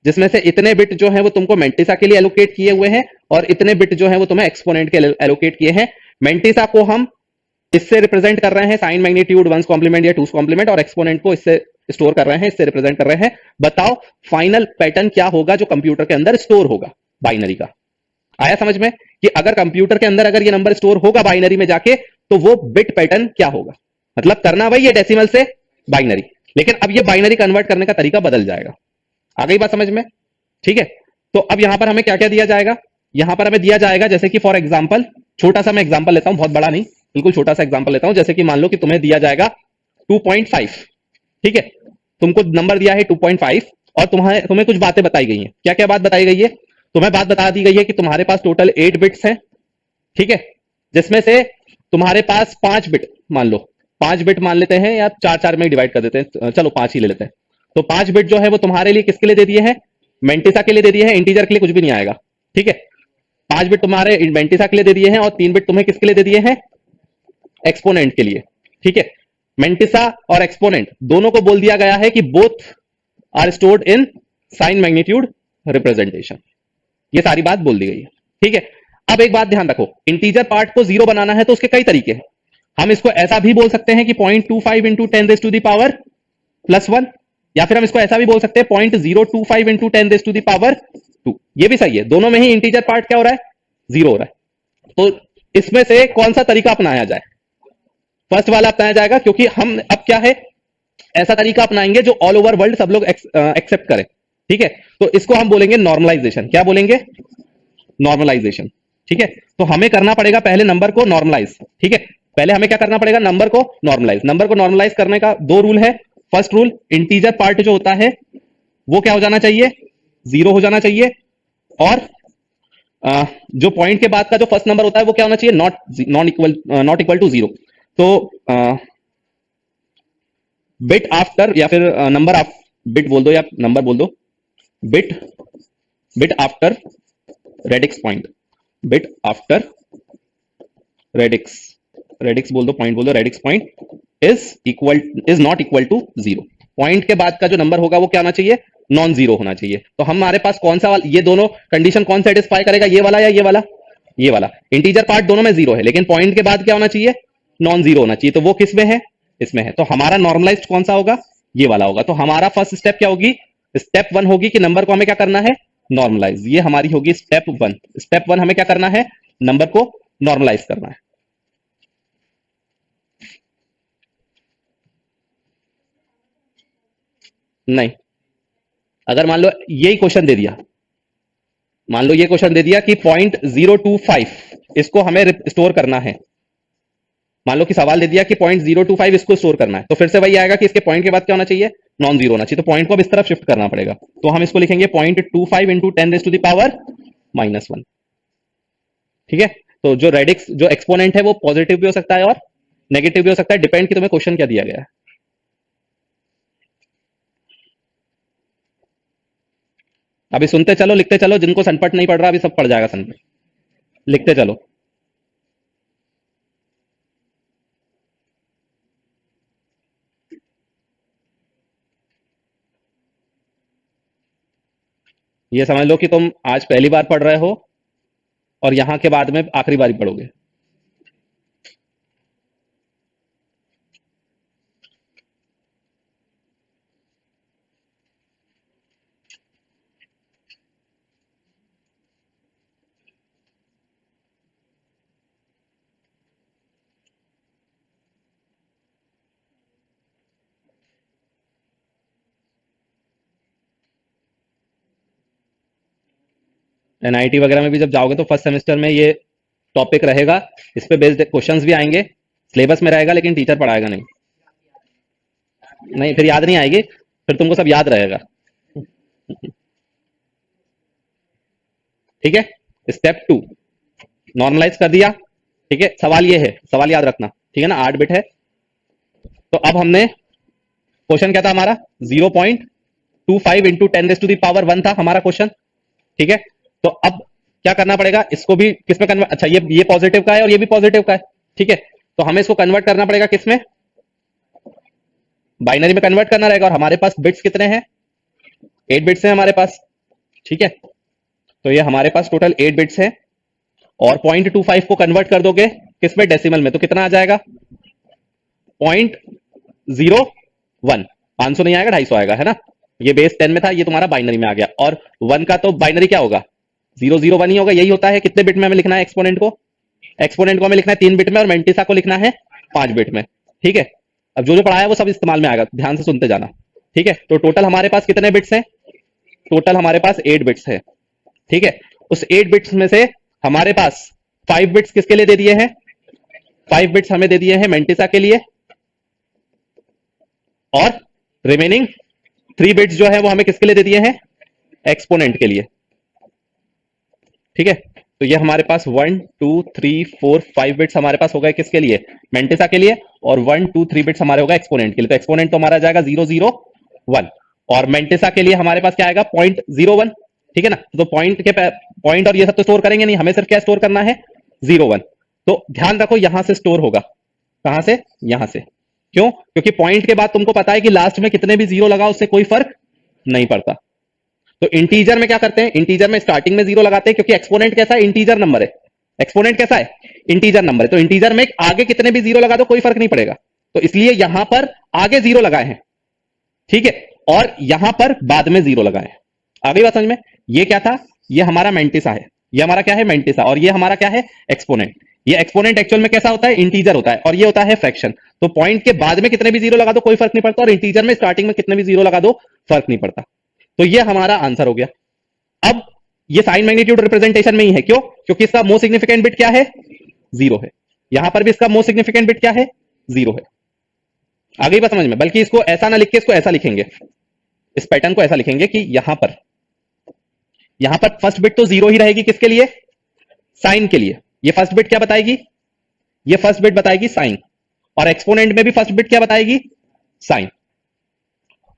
जिसमें से इतने बिट जो है वो तुमको मेंटिसा के लिए एलोकेट किए हुए हैं और इतने बिट जो है वो तुम्हें एक्सपोनेंट के लिए एलोकेट किए हैं। मेंटिसा को हम इससे रिप्रेजेंट कर रहे हैं साइन मैग्नीट्यूड 1's कॉम्प्लीमेंट या 2's कॉम्प्लीमेंट, और एक्सपोनेंट को इससे स्टोर कर रहे हैं, इससे रिप्रेजेंट कर रहे हैं। बताओ फाइनल पैटर्न क्या होगा जो कंप्यूटर के अंदर स्टोर होगा बाइनरी का। आया समझ में कि अगर कंप्यूटर के अंदर अगर ये नंबर स्टोर होगा बाइनरी में जाके तो वो बिट पैटर्न क्या होगा। मतलब करना वही है डेसिमल से बाइनरी, लेकिन अब ये बाइनरी कन्वर्ट करने का तरीका बदल जाएगा। आ गई बात समझ में? ठीक है, तो अब यहां पर हमें क्या क्या दिया जाएगा, यहां पर हमें दिया जाएगा जैसे कि फॉर एग्जांपल, छोटा सा मैं एग्जांपल लेता हूं, बहुत बड़ा नहीं, बिल्कुल छोटा सा एग्जांपल लेता हूं, जैसे कि मान लो कि तुम्हें दिया जाएगा 2.5, ठीक है, तुमको नंबर दिया है 2.5 और तुम्हें कुछ बातें बताई गई हैं। क्या क्या बात बताई गई है? तुम्हें बात बता दी गई है कि तुम्हारे पास टोटल 8 बिट्स हैं, ठीक है, जिसमें से तुम्हारे पास 5 बिट मान लो, 5 बिट मान लेते हैं या 4 4 में डिवाइड कर देते हैं, चलो 5 ही ले लेते हैं। तो 5 बिट जो है वो तुम्हारे लिए किसके लिए दे दिए हैं? मेंटिसा के लिए दे दिए हैं, इंटीजर के लिए कुछ भी नहीं आएगा, ठीक है। 5 बिट तुम्हारे मेंटिसा के लिए दे दिए हैं और 3 बिट तुम्हें किसके लिए दे दिए हैं? एक्सपोनेंट के लिए, ठीक है। मेंटिसा और एक्सपोनेंट दोनों को बोल दिया गया है कि both are stored in sign magnitude representation. ये सारी बात बोल दी गई है, ठीक है। अब एक बात ध्यान रखो, इंटीजर पार्ट को जीरो बनाना है तो उसके कई तरीके हैं। हम इसको ऐसा भी बोल सकते हैं कि 0.25 इंटू 10⁻⁻1, या फिर हम इसको ऐसा भी बोल सकते हैं 0.025 इंटू 10⁻²। ये भी सही है, दोनों में ही इंटीजर पार्ट क्या हो रहा है? जीरो हो रहा है। तो इसमें से कौन सा तरीका अपनाया जाए? फर्स्ट वाला अपनाया जाएगा, क्योंकि हम अब क्या है, ऐसा तरीका अपनाएंगे जो ऑल ओवर वर्ल्ड सब लोग एक्सेप्ट करें, ठीक है। तो इसको हम बोलेंगे नॉर्मलाइजेशन। क्या बोलेंगे? नॉर्मलाइजेशन, ठीक है। तो हमें करना पड़ेगा पहले नंबर को नॉर्मलाइज, ठीक है। पहले हमें क्या करना पड़ेगा? नंबर को नॉर्मलाइज। नंबर को नॉर्मलाइज करने का दो रूल है। फर्स्ट रूल, इंटीजर पार्ट जो होता है वो क्या हो जाना चाहिए? जीरो हो जाना चाहिए। और जो पॉइंट के बाद का जो फर्स्ट नंबर होता है वो क्या होना चाहिए? Not equal to zero. तो बिट आफ्टर, या फिर नंबर ऑफ, बिट बोल दो या नंबर बोल दो, bit after radix point, bit after radix बोल दो, पॉइंट बोल दो, radix point is not equal to zero. Point के बाद का जो नंबर होगा वो क्या होना चाहिए? नॉन जीरो होना चाहिए। तो हमारे पास कौन सा वाला, ये दोनों कंडीशन कौन सेटिस्फाई करेगा? ये वाला या ये वाला? ये वाला। इंटीजर पार्ट दोनों में जीरो है, लेकिन पॉइंट के बाद क्या होना चाहिए? नॉन जीरो होना चाहिए। तो वो किस में है? इसमें है। तो हमारा नॉर्मलाइज्ड कौन सा होगा? ये वाला होगा। तो हमारा फर्स्ट स्टेप क्या होगी? स्टेप 1 होगी कि नंबर को हमें क्या करना है? नॉर्मलाइज। ये हमारी होगी स्टेप 1। स्टेप 1 हमें क्या करना है? नंबर को नॉर्मलाइज करना है। नहीं, अगर मान लो यही क्वेश्चन दे दिया, मान लो ये क्वेश्चन दे दिया कि 0.025 इसको हमें स्टोर करना है, मान लो कि सवाल दे दिया कि 0.025 इसको स्टोर करना है, तो फिर से वही आएगा कि इसके पॉइंट के बाद क्या होना चाहिए? नॉन जीरो होना चाहिए। तो पॉइंट को अब इस तरफ शिफ्ट करना पड़ेगा। तो हम इसको लिखेंगे 0.25 इंटू 10⁻⁻⁻1, ठीक है। तो जो रेडिक्स, जो एक्सपोनेंट है वो पॉजिटिव भी हो सकता है और नेगेटिव भी हो सकता है, डिपेंड कि तुम्हें क्वेश्चन क्या दिया गया है। अभी सुनते चलो, लिखते चलो, जिनको सनपट नहीं पड़ रहा अभी सब पड़ जाएगा सनपट। लिखते चलो। ये समझ लो कि तुम आज पहली बार पढ़ रहे हो और यहां के बाद में आखिरी बार पढ़ोगे। एनआईटी वगैरह में भी जब जाओगे तो फर्स्ट सेमेस्टर में ये टॉपिक रहेगा, इस पे बेस्ड क्वेश्चंस भी आएंगे, सिलेबस में रहेगा, लेकिन टीचर पढ़ाएगा नहीं। नहीं, फिर याद नहीं आएगी, फिर तुमको सब याद रहेगा। ठीक है। स्टेप 2, नॉर्मलाइज कर दिया, ठीक है। सवाल ये है, सवाल याद रखना, ठीक है ना, 8 बिट है। तो अब हमने, क्वेश्चन क्या था हमारा? 0.25 इंटू 10⁻1 था हमारा क्वेश्चन, ठीक है। तो अब क्या करना पड़ेगा? इसको भी किसमें कन्वर्ट, अच्छा ये पॉजिटिव का है और ये भी पॉजिटिव का है, ठीक है। तो हमें इसको कन्वर्ट करना पड़ेगा किसमें? बाइनरी में कन्वर्ट करना रहेगा। और हमारे पास बिट्स कितने हैं? 8 बिट्स हैं हमारे पास, ठीक है। तो ये हमारे पास टोटल 8 बिट्स है। और 0.25 को कन्वर्ट कर दोगे किसमें? डेसिमल में, तो कितना आ जाएगा? 0.01। 500 नहीं आएगा, 250 आएगा, है ना। ये बेस 10 में था, ये तुम्हारा बाइनरी में आ गया। और 1 का तो बाइनरी क्या होगा? 001 ही होगा। यही होता है। कितने बिट में हमें लिखना है एक्सपोनेंट को? एक्सपोनेंट को हमें लिखना है 3 बिट में और मेंटिसा को लिखना है 5 बिट में, ठीक है। अब जो जो पढ़ाया है वो सब इस्तेमाल में आएगा, ध्यान से सुनते जाना, ठीक है। तो टोटल हमारे पास कितने बिट्स हैं? टोटल हमारे पास 8 बिट्स है, ठीक है। उस 8 बिट्स में से हमारे पास 5 बिट्स किसके लिए दे दिए हैं? 5 बिट्स हमें दे दिए हैं मेंटिसा के लिए, और रिमेनिंग 3 बिट्स जो है वो हमें किसके लिए दे दिए हैं, एक्सपोनेंट के लिए। ठीक है, तो ये हमारे पास 1 2 3 4 5 बिट्स हमारे पास हो गए किसके लिए, मेंटिसा के लिए, और 1 2 3 बिट्स हमारे होगा एक्सपोनेंट के लिए। तो एक्सपोनेंट तो हमारा जाएगा 0 0 1, और मेंटिसा के लिए हमारे पास क्या आएगा 0.01। ठीक है ना, तो पॉइंट और ये सब तो स्टोर करेंगे नहीं, हमें सिर्फ क्या स्टोर करना है 0 1। तो ध्यान रखो यहां से स्टोर होगा, कहां से, यहां से। क्यों, क्योंकि पॉइंट के बाद तुमको पता है कि लास्ट में कितने भी जीरो लगा उससे कोई फर्क नहीं पड़ता। तो इंटीजर में क्या करते हैं, इंटीजर में स्टार्टिंग में 0 लगाते हैं, क्योंकि एक्सपोनेंट कैसा है, इंटीजर नंबर है। एक्सपोनेंट कैसा है, इंटीजर नंबर है। तो इंटीजर में आगे कितने भी 0 लगा दो कोई फर्क नहीं पड़ेगा, तो इसलिए यहां पर आगे 0 लगाए हैं। ठीक है, और यहां पर बाद में 0 लगाए हैं। आ गई बात समझ में। ये क्या था, ये हमारा मेंटिसा है, ये हमारा क्या है मेंटिसा, और ये हमारा क्या है एक्सपोनेंट। ये एक्सपोनेंट एक्चुअल में कैसा होता है, इंटीजर होता है, और ये होता है फ्रैक्शन। तो पॉइंट के बाद में कितने भी 0 लगा दो कोई फर्क नहीं पड़ता, और इंटीजर में स्टार्टिंग में कितने भी 0 लगा दो फर्क नहीं पड़ता। तो ये हमारा आंसर हो गया। अब ये साइन मैग्नीट्यूड रिप्रेजेंटेशन में ही है, क्यों, क्योंकि इसका मोस्ट सिग्निफिकेंट बिट क्या है, 0 है। यहां पर भी इसका मोस्ट सिग्निफिकेंट बिट क्या है, 0 है। आ गई बात समझ में। बल्कि इसको ऐसा ना लिख के इसको ऐसा लिखेंगे, इस पैटर्न को ऐसा लिखेंगे कि यहां पर फर्स्ट बिट तो 0 ही रहेगी, किसके लिए, साइन के लिए। ये फर्स्ट बिट क्या बताएगी, ये फर्स्ट बिट बताएगी साइन, और एक्सपोनेंट में भी फर्स्ट बिट क्या बताएगी, साइन।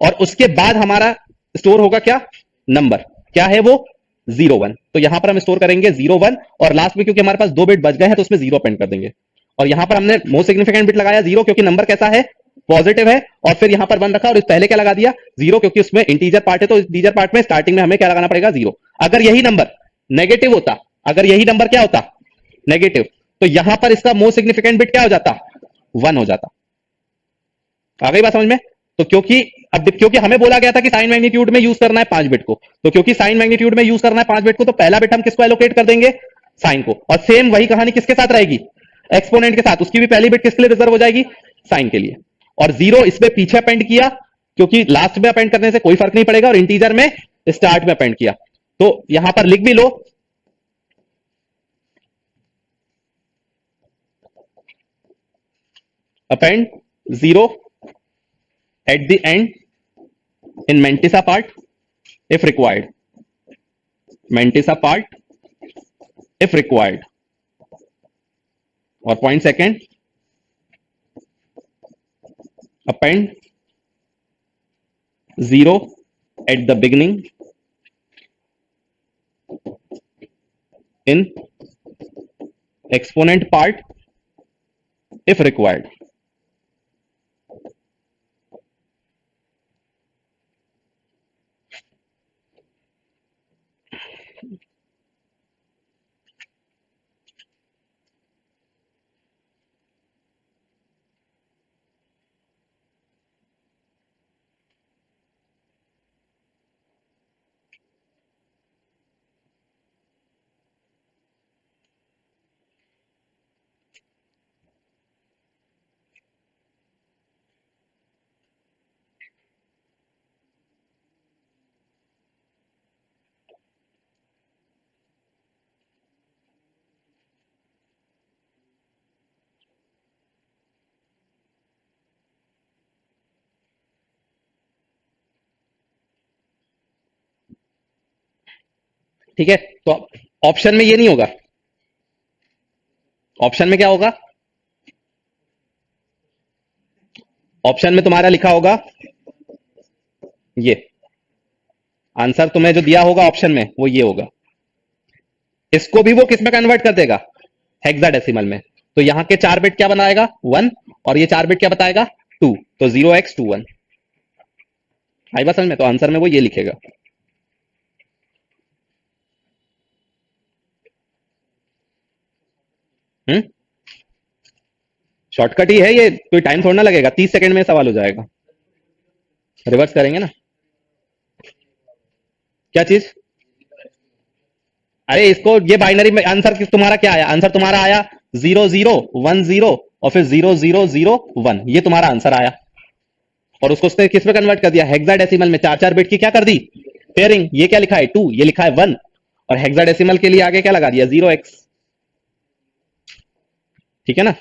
और उसके बाद हमारा स्टोर होगा क्या, नंबर, क्या है वो 0 1। तो यहां पर हम स्टोर करेंगे 0 1, और लास्ट में क्योंकि हमारे पास 2 बिट बच गए हैं तो उसमें 0 अपेंड कर देंगे। और यहां पर हमने मोस्ट सिग्निफिकेंट बिट लगाया 0, क्योंकि नंबर कैसा है, पॉजिटिव है, और फिर यहां पर 1 रखा, और इस पहले क्या लगा दिया 0, क्योंकि उसमें इंटीजर पार्ट है, तो इंटीजर पार्ट में स्टार्टिंग में हमें क्या लगाना पड़ेगा 0। अगर यही नंबर नेगेटिव होता, अगर यही नंबर क्या होता नेगेटिव, तो यहां पर इसका मोस्ट सिग्निफिकेंट बिट क्या हो जाता, 1 हो जाता। आ गई बात समझ में। तो क्योंकि हमें बोला गया था कि साइन मैग्नीट्यूड में यूज करना है 5 बिट को, तो क्योंकि साइन मैग्नीट्यूड में यूज करना है 5 बिट को, तो पहला बिट हम किसको एलोकेट कर देंगे, साइन को। और सेम वही कहानी किसके साथ रहेगी, एक्सपोनेंट के साथ। उसकी भी पहली बिट किसके लिए रिजर्व हो जाएगी, साइन के लिए। और 0 इसमें पीछे अपेंड किया, क्योंकि लास्ट में अपेंड करने से कोई फर्क नहीं पड़ेगा, और इंटीजर में स्टार्ट में अपेंड किया। तो यहां पर लिख भी लो, append 0 at the end in Mantissa part if required. Mantissa part if required. और point second, append 0 at the beginning in exponent part if required. ठीक है, तो ऑप्शन में ये नहीं होगा, ऑप्शन में क्या होगा, ऑप्शन में तुम्हारा लिखा होगा ये आंसर तुम्हें जो दिया होगा ऑप्शन में वो ये होगा। इसको भी वो किस में कन्वर्ट कर देगा, हेक्साडेसिमल में। तो यहां के 4 बिट क्या बनाएगा 1, और ये 4 बिट क्या बताएगा 2, तो 0x21। आई बात समझ में। तो आंसर में वो ये लिखेगा। शॉर्टकट ही है ये, कोई टाइम थोड़ा ना लगेगा, 30 सेकंड में सवाल हो जाएगा। रिवर्स करेंगे ना, क्या चीज, अरे इसको ये बाइनरी में आंसर तुम्हारा क्या आया, आंसर तुम्हारा आया 0010 और फिर 0001, ये तुम्हारा आंसर आया। और उसको उसने किस में कन्वर्ट कर दिया, हेक्साडेसिमल में। 4 4 बिट की क्या कर दी पेयरिंग, ये क्या लिखा है 2, ये लिखा है 1, और हेक्साडेसिमल के लिए आगे क्या लगा दिया 0x। ठीक है ना।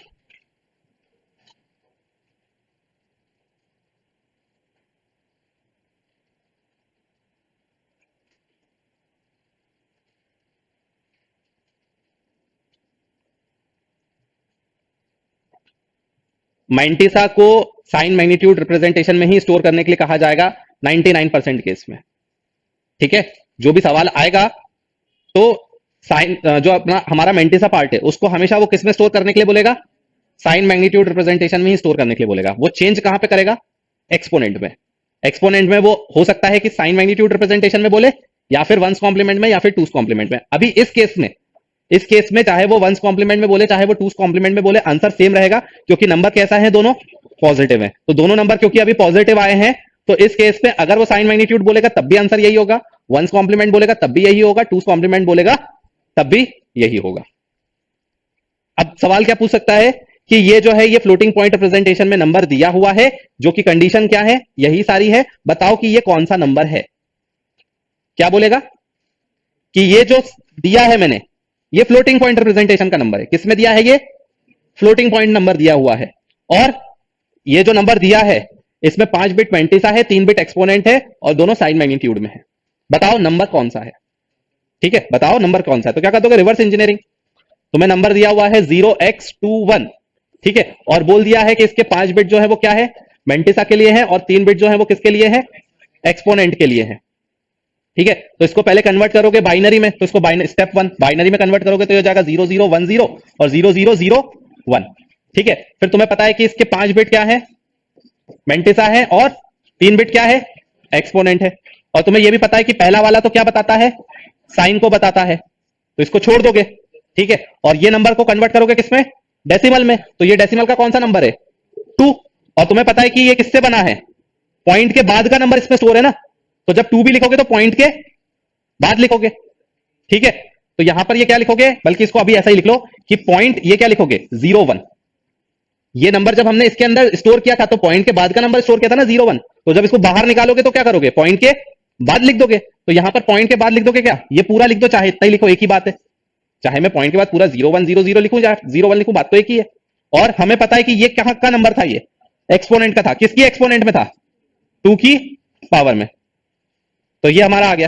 मैंटिसा को साइन मैग्नीट्यूड रिप्रेजेंटेशन में ही स्टोर करने के लिए कहा जाएगा 99% केस में। ठीक है, जो भी सवाल आएगा तो साइन जो अपना हमारा मैंटिसा पार्ट है उसको हमेशा वो किस में स्टोर करने के लिए बोलेगा, साइन मैग्नीट्यूड रिप्रेजेंटेशन में ही स्टोर करने के लिए बोलेगा। वो चेंज कहां पे करेगा, एक्सपोनेंट में। एक्सपोनेंट में वो हो सकता है कि साइन मैग्नीट्यूड रिप्रेजेंटेशन में बोले, या फिर वंस कॉम्प्लीमेंट में, या फिर टूस कॉम्प्लीमेंट में। अभी इस केस में चाहे वो वंस कॉम्प्लीमेंट में बोले चाहे वो टूस कॉम्प्लीमेंट में बोले, आंसर सेम रहेगा, क्योंकि नंबर कैसा है, दोनों पॉजिटिव है। तो दोनों नंबर क्योंकि अभी पॉजिटिव आए हैं, तो इस केस में अगर वो साइन मैग्नीट्यूड बोलेगा तब भी आंसर यही होगा, वंस कॉम्प्लीमेंट बोलेगा तब भी यही होगा, टूस कॉम्प्लीमेंट बोलेगा तब भी यही होगा। अब सवाल क्या पूछ सकता है कि ये जो है ये फ्लोटिंग पॉइंट रिप्रेजेंटेशन में नंबर दिया हुआ है, जो कि कंडीशन क्या है, यही सारी है, बताओ कि ये कौन सा नंबर है। क्या बोलेगा कि ये जो दिया है मैंने, ये फ्लोटिंग पॉइंट रिप्रेजेंटेशन का नंबर है। किसमें दिया है, ये फ्लोटिंग पॉइंट नंबर दिया हुआ है। और ये जो नंबर दिया है इसमें 5 बिट मैंटिसा है, 3 बिट एक्सपोनेंट है, और दोनों साइन मैग्नीट्यूड में है। बताओ नंबर कौन सा है। ठीक है, बताओ नंबर कौन सा है। तो क्या कर दोगे, रिवर्स इंजीनियरिंग। तुम्हें नंबर दिया हुआ है 0x21, ठीक है, और बोल दिया है कि इसके 5 बिट जो है वो क्या है, मैंटिसा के लिए है, और 3 बिट जो है वो किसके लिए है, एक्सपोनेंट के लिए है। ठीक है, तो इसको पहले कन्वर्ट करोगे बाइनरी में, तो इसको स्टेप 1 बाइनरी में कन्वर्ट करोगे तो ये हो जाएगा 0010 और 0001। ठीक है, फिर तुम्हें पता है कि इसके 5 बिट क्या है, मैंटिसा है, और 3 बिट क्या है, एक्सपोनेंट है। और तुम्हें यह भी पता है कि पहला वाला तो क्या बताता है, साइन को बताता है, तो इसको छोड़ दोगे। ठीक है, और ये नंबर को कन्वर्ट करोगे किसमें, डेसिमल में, तो ये डेसिमल का कौन सा नंबर है, 2। और तुम्हें पता है कि ये किससे बना है, पॉइंट के बाद का नंबर इसमें स्टोर है ना, तो जब 2 भी लिखोगे तो पॉइंट के बाद लिखोगे। ठीक है, तो यहां पर ये क्या लिखोगे, बल्कि इसको अभी ऐसा ही लिख लो कि पॉइंट ये क्या लिखोगे, 01। ये नंबर जब हमने इसके अंदर स्टोर किया था तो पॉइंट के बाद का नंबर स्टोर किया था ना, 01। तो जब इसको बाहर निकालोगे तो क्या करोगे, पॉइंट के बाद लिख दोगे। तो यहां पर पॉइंट के बाद लिख दोगे, क्या ये पूरा लिख दो, चाहे इतना ही लिखो, एक ही बात है। चाहे मैं पॉइंट के बाद पूरा 0100 लिखूं या 01 लिखूं, बात तो एक ही है। और हमें पता है कि ये कहां का नंबर था, ये एक्सपोनेंट का था। किसकी एक्सपोनेंट में था, 2 की पावर में। तो ये हमारा आ गया।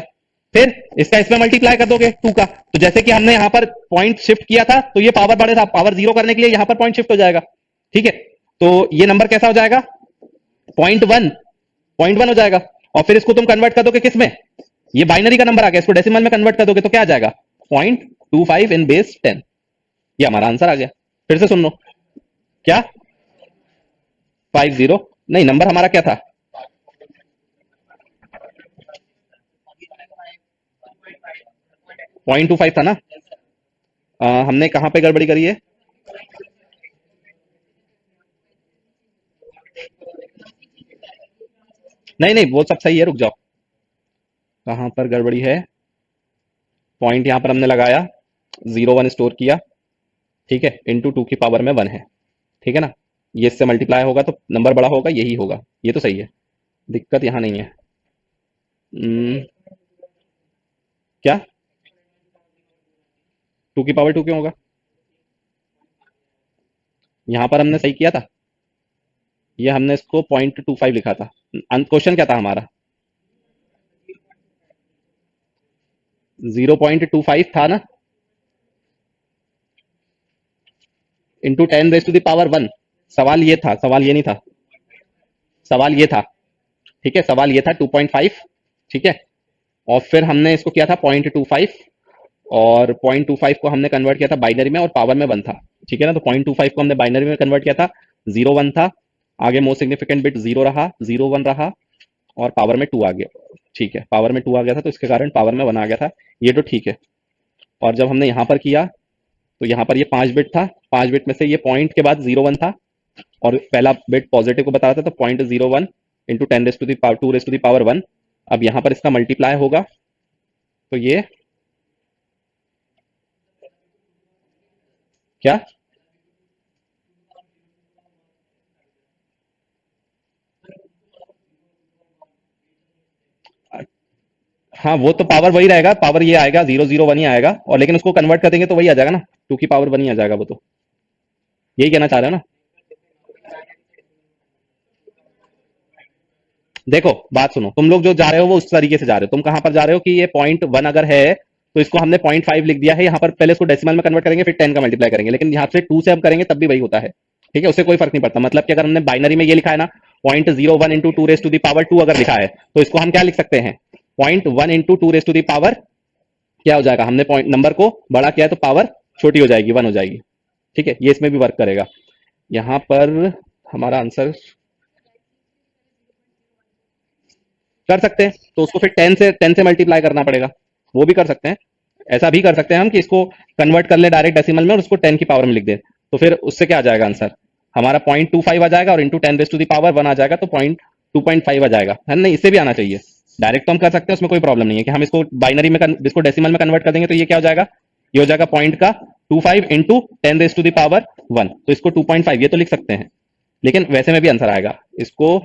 फिर इसका इसमें मल्टीप्लाई कर दोगे 2 का, तो जैसे कि हमने यहां पर पॉइंट शिफ्ट किया था, तो ये पावर बढ़े था, पावर 0 करने के लिए यहां पर पॉइंट शिफ्ट हो जाएगा। ठीक है, तो ये नंबर कैसा हो जाएगा, 0.1 हो जाएगा। और फिर इसको तुम कन्वर्ट कर दोगे किसमें, ये बाइनरी का नंबर आ गया, इसको डेसिमल में कन्वर्ट कर दोगे तो क्या आ जाएगा, 0.25 इन बेस 10। ये हमारा आंसर आ गया। फिर से सुन लो, क्या 50, नहीं नंबर हमारा क्या था, 0.25 था ना। हमने कहां पे गड़बड़ी करी है, नहीं नहीं वो सब सही है, रुक जाओ, कहां पर गड़बड़ी है। पॉइंट यहां पर हमने लगाया, 01 स्टोर किया, ठीक है, इंटू 2 की पावर में 1 है, ठीक है ना। ये इससे मल्टीप्लाई होगा तो नंबर बड़ा होगा, यही होगा, ये तो सही है, दिक्कत यहां नहीं है। हम्म, क्या 2 की पावर 2 क्यों होगा, यहां पर हमने सही किया था, ये हमने इसको 0.25 लिखा था। क्वेश्चन क्या था हमारा, 0.25 था ना, इंटू 10⁻⁻1। सवाल ये था, सवाल ये नहीं था, सवाल ये था, ठीक है, सवाल ये था 2.5, ठीक है। और फिर हमने इसको किया था 0.25, और 0.25 को हमने कन्वर्ट किया था बाइनरी में, और पावर में 1 था, ठीक है ना। तो 0.25 को हमने बाइनरी में कन्वर्ट किया था, 0 1 था, आगे मोस्ट सिग्निफिकेंट बिट 0 रहा, 0 1 रहा, और पावर में 2 आ गया, ठीक है, पावर में 2 आ गया था, तो इसके कारण पावर में 1 आ गया था, ये तो ठीक है। और जब हमने यहाँ पर किया तो यहाँ पर ये 5 बिट था, 5 बिट में से ये पॉइंट के बाद 0 1 था, और पहला बिट पॉजिटिव को बता रहा था, तो 0.01 इंटू 10⁻²⁻1। अब यहाँ पर इसका मल्टीप्लाई होगा, तो ये क्या, हाँ वो तो पावर वही रहेगा, पावर ये आएगा 001 ही आएगा, और लेकिन उसको कन्वर्ट कर देंगे तो वही आ जाएगा ना, 2 की पावर 1 ही आ जाएगा, वो तो यही कहना चाह रहे हो ना। देखो बात सुनो, तुम लोग जो जा रहे हो वो उस तरीके से जा रहे हो। तुम कहां पर जा रहे हो कि ये 0.1 अगर है तो इसको हमने 0.5 लिख दिया है, यहाँ पर पहले इसको डेसिमल में कन्वर्ट करेंगे, फिर 10 का मल्टीप्लाई करेंगे, लेकिन यहाँ से 2 से हम करेंगे तब भी वही होता है। ठीक है, उससे कोई फर्क नहीं पड़ता। मतलब कि अगर हमने बाइनरी में ये लिखा है ना, 0.01 into two raise to the power 2 अगर लिखा है, तो इसको हम क्या लिख सकते हैं, 0.1 into two raise to the power, क्या हो जाएगा, हमने पॉइंट नंबर को बड़ा किया है तो पावर छोटी हो जाएगी, 1 हो जाएगी। ठीक है, ये इसमें भी वर्क करेगा। यहां पर हमारा आंसर कर सकते हैं, तो उसको फिर 10 से मल्टीप्लाई करना पड़ेगा, वो भी कर सकते हैं। ऐसा भी कर सकते हैं हम कि इसको कन्वर्ट कर ले डायरेक्ट डेसिमल में और उसको 10 की पावर में लिख दें, तो फिर उससे क्या आ जाएगा आंसर हमारा 0.25 आ जाएगा, और इंटू 10 टू दी पावर 1 आ जाएगा, तो 2.5 आ जाएगा, है नहीं, इससे भी आना चाहिए। डायरेक्ट तो हम कर सकते हैं, उसमें कोई प्रॉब्लम नहीं है कि हम इसको बाइनरी में इसको डेसिमल में कन्वर्ट कर देंगे, तो ये क्या हो जाएगा, ये हो जाएगा पॉइंट का 25 इंटू 10 टू दी पावर 1, तो इसको 2.5 ये तो लिख सकते हैं, लेकिन वैसे में भी आंसर आएगा। इसको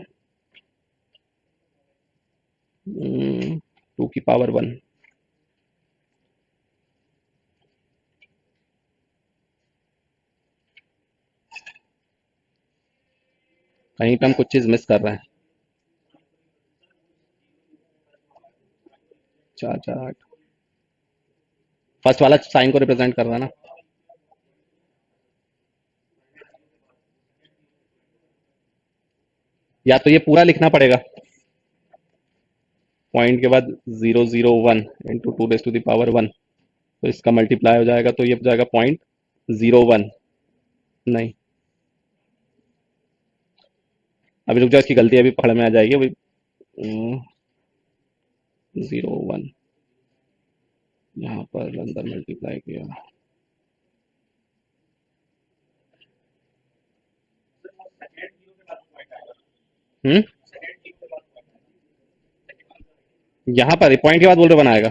2 की पावर 1, कहीं पे हम कुछ चीज मिस कर रहे हैं। 4 4 8, फर्स्ट वाला साइन को रिप्रेजेंट कर रहा है ना। या तो ये पूरा लिखना पड़ेगा, पॉइंट के बाद 001 इंटू 2 टू दी पावर 1, तो इसका मल्टीप्लाई हो जाएगा, तो ये हो जाएगा 0.01, नहीं अभी रुक जाओ, इसकी गलती अभी पकड़ में आ जाएगी अभी। 0 1 यहाँ पर अंदर मल्टीप्लाई किया। हम्म, यहाँ पर पॉइंट के बाद बोल रहे बनाएगा,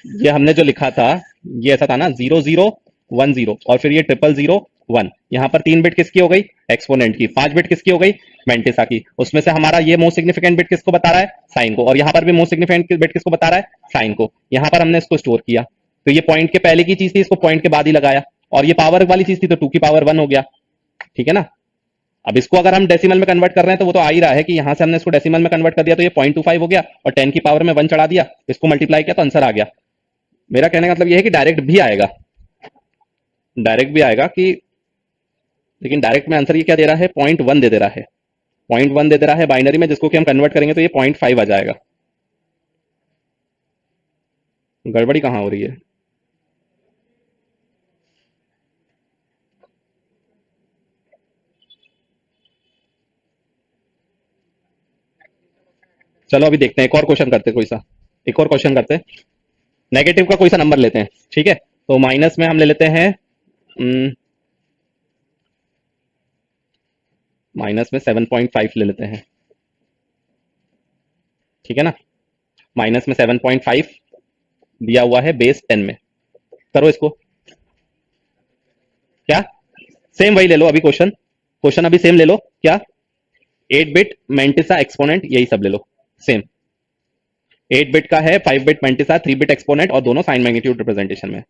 ये हमने जो लिखा था, ये ऐसा था ना, 0010, और फिर ये 00001, यहाँ पर 3 बिट किसकी हो गई, एक्सपोनेंट की, 5 बिट किसकी हो गई, मैंटिसा की। उसमें से हमारा ये मोस्ट सिग्निफिकेंट बिट किसको बता रहा है, साइन को, और यहाँ पर भी मोस्ट सिग्निफिकेंट बिट किसको बता रहा है, साइन को। यहाँ पर हमने इसको स्टोर किया, तो ये पॉइंट के पहले की चीज थी, इसको पॉइंट के बाद ही लगाया, और ये पावर वाली चीज थी, तो 2 की पावर 1 हो गया। ठीक है ना। अब इसको अगर हम डेसिमल में कन्वर्ट कर रहे हैं, तो वो तो आ ही रहा है कि यहां से हमने इसको डेसिमल में कन्वर्ट कर दिया, तो ये 0.25 हो गया, और 10 की पावर में 1 चढ़ा दिया, इसको मल्टीप्लाई किया तो आंसर आ गया। मेरा कहने का मतलब ये है कि डायरेक्ट भी आएगा, डायरेक्ट भी आएगा कि, लेकिन डायरेक्ट में आंसर ये क्या दे रहा है, 0.1 दे रहा है, 0.1 दे रहा है बाइनरी में, जिसको कि हम कन्वर्ट करेंगे तो ये 0.5 आ जाएगा। गड़बड़ी कहाँ हो रही है। चलो अभी देखते हैं, एक और क्वेश्चन करते हैं, कोई सा एक और क्वेश्चन करते हैं। नेगेटिव का कोई सा नंबर लेते हैं, ठीक है, तो माइनस में हम ले लेते हैं, माइनस में 7.5 ले लेते हैं, ठीक है ना। माइनस में 7.5 दिया हुआ है बेस 10 में, करो इसको, क्या सेम वही ले लो, अभी क्वेश्चन क्वेश्चन अभी सेम ले लो, क्या 8 बिट मेंटिसा एक्सपोनेंट, यही सब ले लो सेम। 8 बिट का है, 5 बिट मेंटिसा, 3 बिट एक्सपोनेंट, और दोनों साइन मैग्नीट्यूड रिप्रेजेंटेशन में।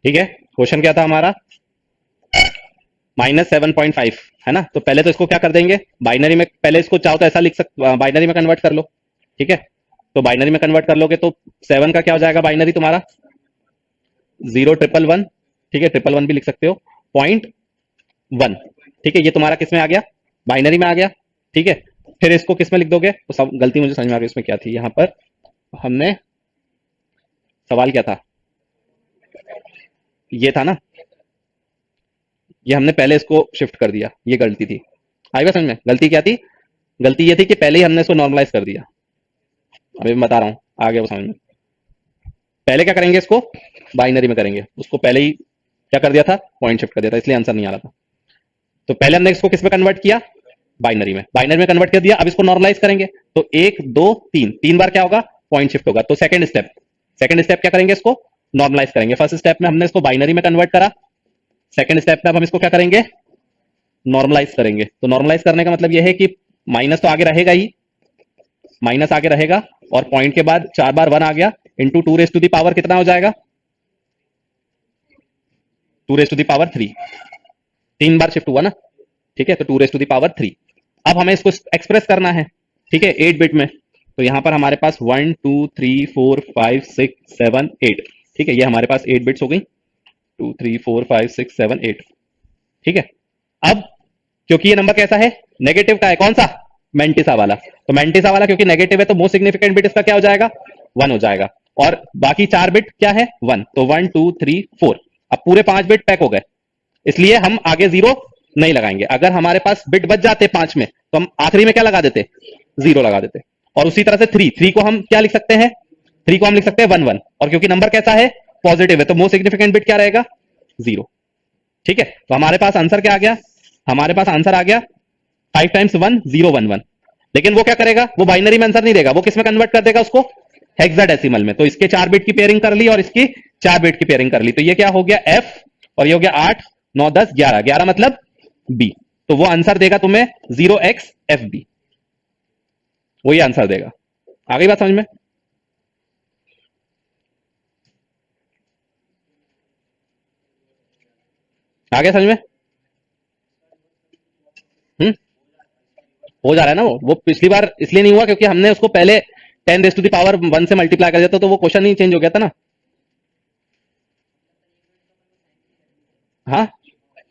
ठीक है, क्वेश्चन क्या था हमारा, -7.5, है ना। तो पहले तो इसको क्या कर देंगे, बाइनरी में, पहले इसको चाहो तो ऐसा लिख सकते, बाइनरी में कन्वर्ट कर लो, ठीक है। तो बाइनरी में कन्वर्ट कर लोगे तो 7 का क्या हो जाएगा बाइनरी तुम्हारा, 0 1 1 1, ठीक है, 1 1 1 भी लिख सकते हो, 0.1, ठीक है, ये तुम्हारा किस में आ गया, बाइनरी में आ गया, ठीक है। फिर इसको किस में लिख दोगे, तो सब गलती मुझे समझ में आ गई, इसमें क्या थी, यहाँ पर हमने सवाल क्या था, ये था ना, ये हमने पहले इसको शिफ्ट कर दिया, ये गलती थी। आई बात समझ में, गलती क्या थी, गलती ये थी कि पहले ही हमने इसको नॉर्मलाइज कर दिया। अभी मैं बता रहा हूँ, आ गया वो समझ में। पहले क्या करेंगे, इसको बाइनरी में करेंगे, उसको पहले ही क्या कर दिया था, पॉइंट शिफ्ट कर दिया था, इसलिए आंसर नहीं आ रहा था। तो पहले हमने इसको किस में कन्वर्ट किया, बाइनरी में, बाइनरी में कन्वर्ट कर दिया। अब इसको नॉर्मलाइज करेंगे, तो एक दो तीन, तीन बार क्या होगा, पॉइंट शिफ्ट होगा। तो सेकंड स्टेप क्या करेंगे, इसको नॉर्मलाइज करेंगे। फर्स्ट स्टेप में हमने इसको बाइनरी में कन्वर्ट करा, सेकंड स्टेप में अब हम इसको क्या करेंगे, नॉर्मलाइज करेंगे। तो नॉर्मलाइज करने का मतलब यह है कि माइनस तो आगे रहेगा ही, माइनस आगे रहेगा, और पॉइंट के बाद 4 बार 1 आ गया, into 2 raise to the power कितना हो जाएगा, 2 रेज टू दी पावर 3, 3 बार शिफ्ट हुआ ना, ठीक है, तो 2 रेज टू दी पावर 3। अब हमें इसको एक्सप्रेस करना है, ठीक है, 8 बिट में। तो यहां पर हमारे पास 1 2 3 4 5 6 7 8, ठीक है, ये हमारे पास 8 बिट्स हो गई, 2 3 4 5 6 7 8, ठीक है। अब क्योंकि ये नंबर कैसा है, नेगेटिव का है, कौन सा, मेंटिसा वाला, तो मेंटिसा वाला क्योंकि नेगेटिव है तो मोस्ट सिग्निफिकेंट बिट इसका क्या हो जाएगा, 1 हो जाएगा, और बाकी 4 बिट क्या है, 1, तो 1 2 3 4। अब पूरे 5 बिट पैक हो गए, इसलिए हम आगे 0 नहीं लगाएंगे। अगर हमारे पास बिट बच जाते 5 में, तो हम आखिरी में क्या लगा देते, 0 लगा देते। और उसी तरह से 3 को हम क्या लिख सकते हैं, 3 को हम लिख सकते हैं 1 1, और क्योंकि नंबर कैसा है, पॉजिटिव है, तो मोस्ट सिग्निफिकेंट बिट क्या रहेगा, 0, ठीक है। तो हमारे पास आंसर क्या आ गया, हमारे पास आंसर आ गया 5 टाइम्स 1 0 1 1। लेकिन वो क्या करेगा, वो बाइनरी में आंसर नहीं देगा, वो किस में कन्वर्ट कर देगा उसको, हेक्साडेसिमल में। तो इसके 4 बिट की पेयरिंग कर ली और इसकी 4 बिट की पेयरिंग कर ली, तो ये क्या हो गया एफ, और ये हो गया 8 9 10 11, 11 मतलब बी। तो वो आंसर देगा तुम्हें 0xFB, वही आंसर देगा। आ गई बात समझ में, आ गया समझ में, हम्म, हो जा रहा है ना। वो पिछली बार इसलिए नहीं हुआ क्योंकि हमने उसको पहले 10 रेज टू द पावर 1 से मल्टीप्लाई कर दिया था, तो वो क्वेश्चन ही चेंज हो गया था ना। हाँ,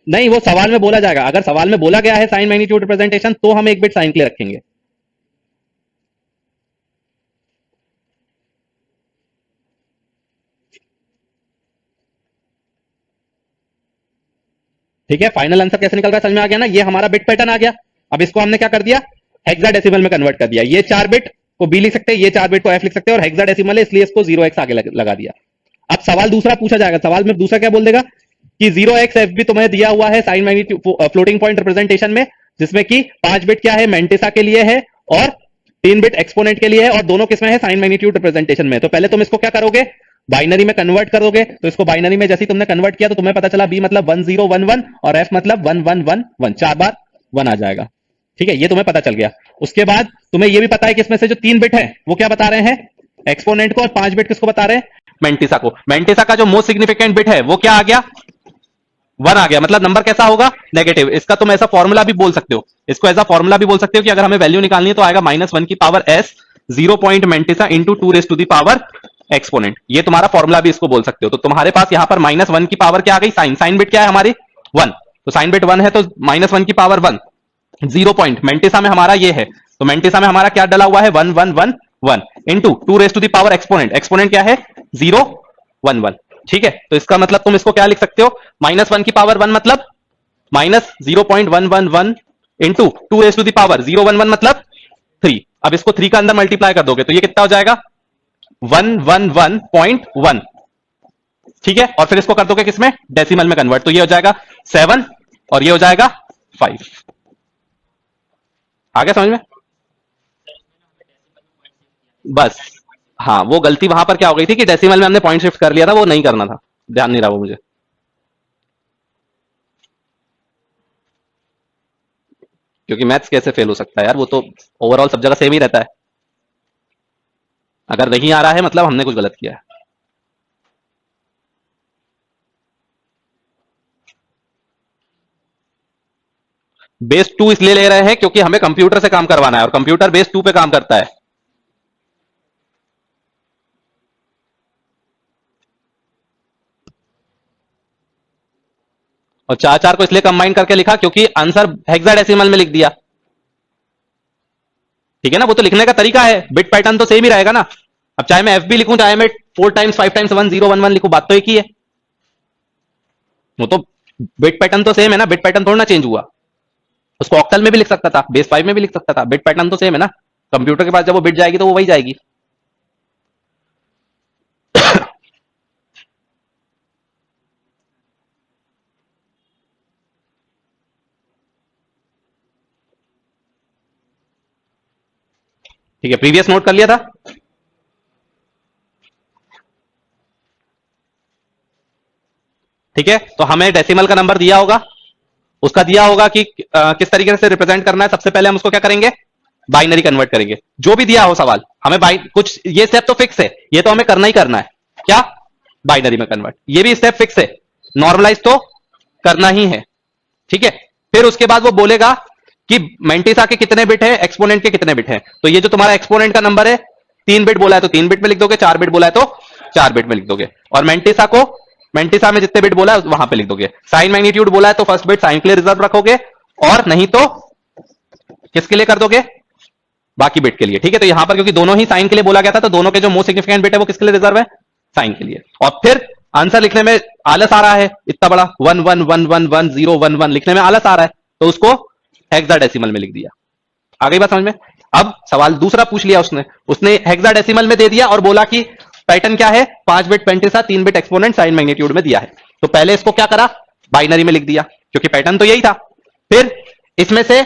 नहीं, वो सवाल में बोला जाएगा, अगर सवाल में बोला गया है साइन मैग्नीट्यूड रिप्रेजेंटेशन, तो हम एक बिट साइन के लिए रखेंगे। ठीक है, फाइनल आंसर कैसे निकल रहा है समझ में आ गया ना, ये हमारा बिट पैटर्न आ गया। अब इसको हमने क्या कर दिया, हेक्साडेसिमल में कन्वर्ट कर दिया। ये 4 बिट को बी लिख सकते हैं, ये 4 बिट को एफ लिख सकते हैं, और हेक्साडेसिमल है इसलिए इसको 0x आगे लगा दिया। अब सवाल दूसरा पूछा जाएगा, सवाल में दूसरा क्या बोल देगा कि 0xF भी तुम्हें दिया हुआ है sign magnitude floating point representation में, जिसमें कि 5 बिट क्या है, मेंटिसा के लिए है, और 3 बिट एक्सपोनेंट के लिए है, और दोनों किसमें है, साइन मैग्नीट्यूड रिप्रेजेंटेशन में। तो पहले तुम इसको क्या करोगे, बाइनरी में कन्वर्ट करोगे। तो इसको बाइनरी में जैसे तुमने कन्वर्ट किया तो तुम्हें पता चला बी मतलब 1 0 1 1 और एफ मतलब 1 1 1 1, 4 बार 1 आ जाएगा, ठीक है, ये तुम्हें पता चल गया। उसके बाद तुम्हें ये भी पता है कि इसमें से जो 3 बिट है वो क्या बता रहे हैं, एक्सपोनेंट को, और 5 बिट किसको बता रहे हैं, मेंटिसा को। मेंटिसा का जो मोस्ट सिग्निफिकेंट बिट है वो क्या आ गया, 1 आ गया, मतलब नंबर कैसा होगा, नेगेटिव। इसका तुम ऐसा फॉर्मूला भी बोल सकते हो, इसको ऐसा फॉर्मूला भी बोल सकते हो कि अगर हमें वैल्यू निकालनी है तो आएगा -1 की power s 0 point mantissa into 2 raise to the power exponent. ये तुम्हारा फॉर्मूला भी इसको बोल सकते हो। तो तुम्हारे पास यहां पर -1 की पावर क्या आ गई, साइन, साइन बिट क्या है हमारी 1, तो साइन बिट 1 है, तो -1 की पावर 1, 0 पॉइंट मेंटिसा में हमारा ये है, तो मेंटिसा में हमारा क्या डला हुआ है, 1 1 1 1 into 2 raise to the power exponent, exponent क्या है 0 1 1, ठीक है। तो इसका मतलब तुम इसको क्या लिख सकते हो, -1 की पावर 1 मतलब -0.111 into 2 raise to the power 011 मतलब 3। अब इसको 3 का अंदर मल्टीप्लाई कर दोगे तो ये कितना हो जाएगा, 111.1, ठीक है। और फिर इसको कर दोगे किसमें, डेसिमल में कन्वर्ट, तो ये हो जाएगा 7 और ये हो जाएगा 5। आ गया समझ में, बस। हाँ, वो गलती वहां पर क्या हो गई थी कि डेसिमल में हमने पॉइंट शिफ्ट कर लिया था, वो नहीं करना था, ध्यान नहीं रहा वो मुझे। क्योंकि मैथ्स कैसे फेल हो सकता है यार, वो तो ओवरऑल सब जगह सेम ही रहता है। अगर नहीं आ रहा है मतलब हमने कुछ गलत किया है। बेस 2 इसलिए ले रहे हैं क्योंकि हमें कंप्यूटर से काम करवाना है और कंप्यूटर बेस 2 पे काम करता है। और 4 4 को इसलिए कंबाइन करके लिखा क्योंकि आंसर हेक्साडेसिमल में लिख दिया, ठीक है ना। वो तो लिखने का तरीका है, बिट पैटर्न तो सेम ही रहेगा ना। अब चाहे मैं एफ भी लिखूं, चाहे मैं 4 टाइम्स 5 टाइम्स 1 0 1 1 लिखूं, बात तो एक ही है। वो तो बिट पैटर्न तो सेम है ना, बिट पैटर्न थोड़ा ना चेंज हुआ। उसको ऑक्टल में भी लिख सकता था, बेस 5 में भी लिख सकता था, बिट पैटर्न तो सेम है ना। कंप्यूटर के पास जब वो बिट जाएगी तो वो वही जाएगी। ठीक है, प्रीवियस नोट कर लिया था। ठीक है, तो हमें डेसिमल का नंबर दिया होगा, उसका दिया होगा कि किस तरीके से रिप्रेजेंट करना है। सबसे पहले हम उसको क्या करेंगे, बाइनरी कन्वर्ट करेंगे, जो भी दिया हो सवाल हमें कुछ ये स्टेप तो फिक्स है, ये तो हमें करना ही करना है, क्या, बाइनरी में कन्वर्ट, ये भी स्टेप फिक्स है, नॉर्मलाइज तो करना ही है। ठीक है, फिर उसके बाद वो बोलेगा कि मेंटिसा के कितने बिट है, एक्सपोनेंट के कितने बिट है। तो ये जो तुम्हारा एक्सपोनेंट का नंबर है, 3 बिट बोला है तो 3 बिट में लिख दोगे, 4 बिट बोला है तो 4 बिट में लिख दोगे, और मेंटिसा में जितने बिट बोला है वहां पे लिख दोगे। साइन मैग्नीट्यूड बोला है तो फर्स्ट बिट साइन के लिए रिजर्व रखोगे, और नहीं तो किसके लिए कर दोगे, बाकी बिट के लिए। ठीक है, तो यहां पर क्योंकि दोनों ही साइन के लिए बोला गया था, तो दोनों के जो मोस्ट सिग्निफिकेंट बिट है वो किसके लिए रिजर्व है, साइन के लिए। और फिर आंसर लिखने में आलस आ रहा है, इतना बड़ा 11111011 लिखने में आलस आ रहा है, तो उसको हेक्साडेसिमल में लिख दिया। आ गई बात समझ में। अब सवाल दूसरा पूछ लिया उसने उसने हेक्साडेसिमल में दे दिया और बोला कि पैटर्न क्या है, 5 बिट पेंटिसा, 3 बिट एक्सपोनेंट, साइन मैग्नीट्यूड में दिया है। तो पहले इसको क्या करा, बाइनरी में लिख दिया, क्योंकि पैटर्न तो यही था। फिर इसमें से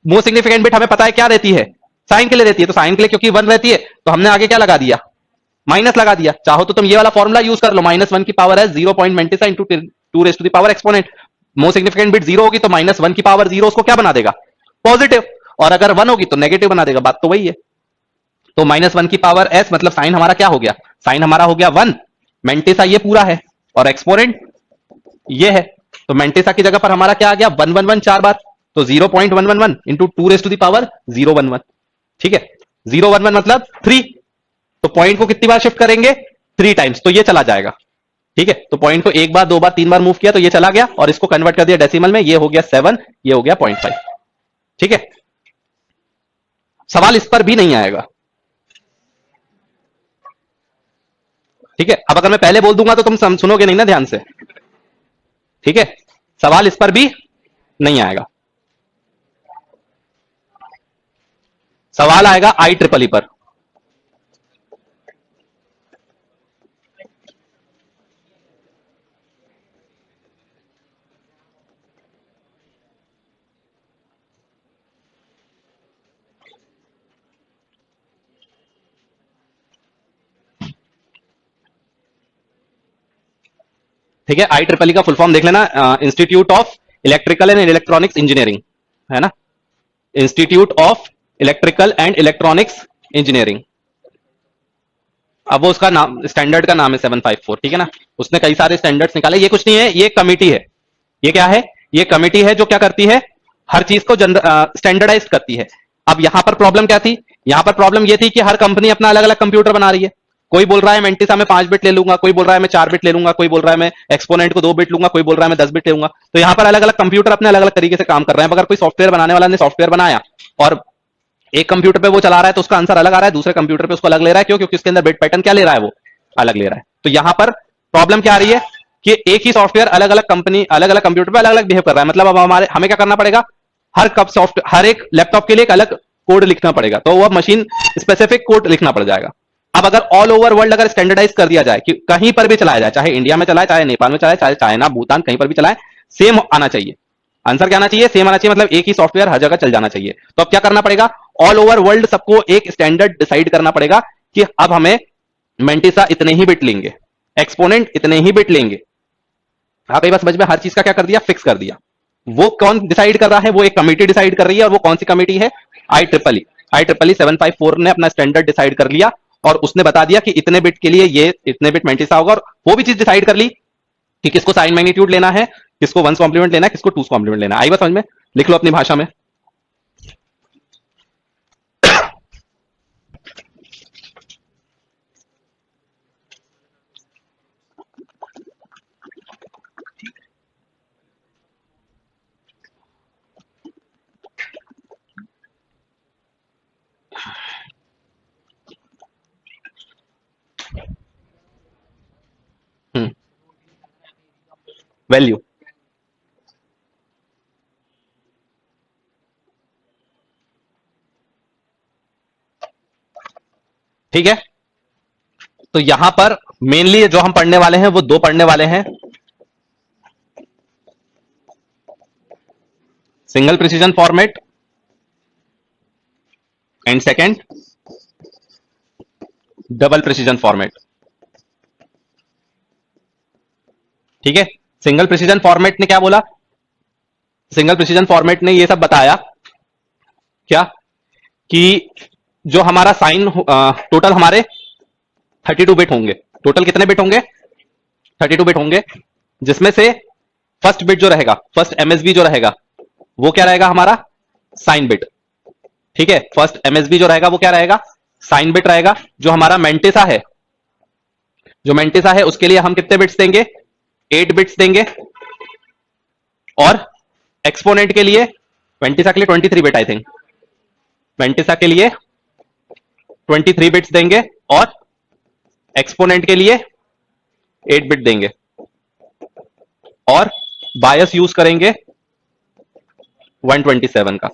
मोस्ट सिग्निफिकेंट बिट हमें पता है क्या रहती है, साइन के लिए रहती है, तो साइन के लिए क्योंकि 1 रहती है तो हमने आगे क्या लगा दिया, माइनस लगा दिया। चाहो तो तुम ये वाला फॉर्मूला यूज कर लो, -1 की पावर है 0.25 into 2 raise to the power exponent. Most significant bit 0 होगी तो -1 की पावर 0 उसको क्या बना देगा, पॉजिटिव, और अगर 1 होगी तो नेगेटिव बना देगा, बात तो वही है। तो -1 की पावर s मतलब साइन हमारा क्या हो गया, साइन हमारा हो गया 1, मेंटिसा ये पूरा है और एक्सपोनेंट ये है, तो मेंटिसा की जगह पर हमारा क्या आ गया, 111 4 बार, तो 0.111 into 2 raise to the power 011। ठीक है, 011 मतलब 3, तो पॉइंट को कितनी बार शिफ्ट करेंगे, 3 टाइम्स, तो ये चला जाएगा। ठीक है, तो पॉइंट को 1 बार 2 बार 3 बार मूव किया तो ये चला गया, और इसको कन्वर्ट कर दिया डेसिमल में, ये हो गया 7, ये हो गया 0.5। ठीक है, सवाल इस पर भी नहीं आएगा। ठीक है, अब अगर मैं पहले बोल दूंगा तो तुम सुनोगे नहीं ना ध्यान से। ठीक है, सवाल इस पर भी नहीं आएगा, सवाल आएगा IEEE पर। ठीक है, IEEE का फुल फॉर्म देख लेना, institute of electrical and electronics engineering, है ना, institute of electrical and electronics engineering. अब वो उसका नाम, स्टैंडर्ड का नाम है 754। ठीक है ना, उसने कई सारे स्टैंडर्ड्स निकाले, ये कुछ नहीं है, ये कमिटी है। ये क्या है, ये कमिटी है जो क्या करती है, हर चीज को स्टैंडर्डाइज करती है। अब यहां पर प्रॉब्लम क्या थी, यहां पर प्रॉब्लम ये थी कि हर कंपनी अपना अलग अलग कंप्यूटर बना रही है। कोई बोल रहा है मेंटिसा में 5 बिट ले लूंगा, कोई बोल रहा है मैं 4 बिट ले लूंगा, कोई बोल रहा है मैं एक्सपोनेंट को 2 बिट लूंगा, कोई बोल रहा है मैं 10 बिट ले लूंगा। तो यहां पर अलग अलग कंप्यूटर अपने अलग अलग तरीके से काम कर रहे हैं। अगर कोई सॉफ्टवेयर बनाने वाला ने सॉफ्टवेयर बनाया और एक कंप्यूटर पे वो चला रहा है तो उसका आंसर अलग आ रहा है, दूसरे कंप्यूटर पे उसको अलग ले रहा है, क्यों, क्योंकि उसके अंदर बिट पैटर्न क्या ले रहा है, वो अलग ले रहा है। तो यहां पर प्रॉब्लम क्या आ रही है कि एक ही सॉफ्टवेयर अलग अलग कंपनी अलग अलग कंप्यूटर पे अलग अलग बिहेव कर रहा है। मतलब अब हमें क्या करना पड़ेगा, हर एक लैपटॉप के लिए एक अलग कोड लिखना पड़ेगा, तो वह मशीन स्पेसिफिक कोड लिखना पड़ जाएगा। अब अगर ऑल ओवर वर्ल्ड अगर स्टैंडर्डाइज कर दिया जाए कि कहीं पर भी चलाया जाए, चाहे इंडिया में चलाए, चाहे नेपाल में चलाए, चाहे चाइना भूटान कहीं पर भी चलाए, सेम आना चाहिए, आंसर क्या आना चाहिए, सेम आना चाहिए, मतलब एक ही सॉफ्टवेयर हर जगह चल जाना चाहिए। तो अब क्या करना पड़ेगा, ऑल ओवर वर्ल्ड सबको एक स्टैंडर्ड डिसाइड करना पड़ेगा कि अब हमें मेंटिसा इतने ही बिट लेंगे, एक्सपोनेंट इतने ही बिट लेंगे। आप एक बात समझ में, हर चीज का क्या कर दिया, फिक्स कर दिया। वो कौन डिसाइड कर रहा है, वो एक कमेटी डिसाइड कर रही है, और वो कौन सी कमेटी है, IEEE 754 ने अपना स्टैंडर्ड डिसाइड कर लिया, और उसने बता दिया कि इतने बिट के लिए ये इतने बिट मेंटिसा होगा। और वो भी चीज डिसाइड कर ली कि किसको साइन मैग्नीट्यूड लेना है, किसको 1 कॉम्प्लीमेंट लेना है, किसको 2 कॉम्प्लीमेंट लेना है। आई बात समझ में, लिख लो अपनी भाषा में। वैल्यू, ठीक है, तो यहां पर मेनली जो हम पढ़ने वाले हैं वो 2 पढ़ने वाले हैं, single precision format and second double precision format. ठीक है, सिंगल प्रिसीजन फॉर्मेट ने क्या बोला? सिंगल प्रिसीजन फॉर्मेट ने ये सब बताया क्या कि जो हमारा साइन टोटल हमारे 32 बिट होंगे। टोटल कितने बिट होंगे? 32 बिट होंगे, जिसमें से फर्स्ट बिट जो रहेगा, फर्स्ट एमएसबी जो रहेगा, वो क्या रहेगा? हमारा साइन बिट। ठीक है, फर्स्ट एमएसबी जो रहेगा वो क्या रहेगा? साइन बिट रहेगा। जो हमारा मेंटिसा है, जो मेंटिसा है उसके लिए हम कितने बिट्स देंगे? 8 बिट्स देंगे। और एक्सपोनेंट के लिए, मेंटिसा के लिए 23 बिट आई थिंक, मेंटिसा के लिए 23 बिट्स देंगे और एक्सपोनेंट के लिए 8 बिट देंगे और बायस यूज करेंगे 127 का।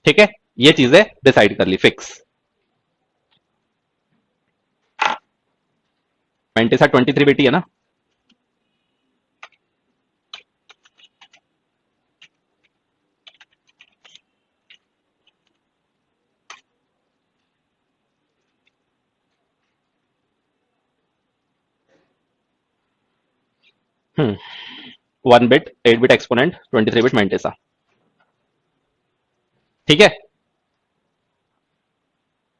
ठीक है, ये चीजें डिसाइड कर ली, फिक्स। मेंटिसा 23 बिट ही है ना? हम्म, 1 bit 8 bit exponent 23 bit mantissa. ठीक है,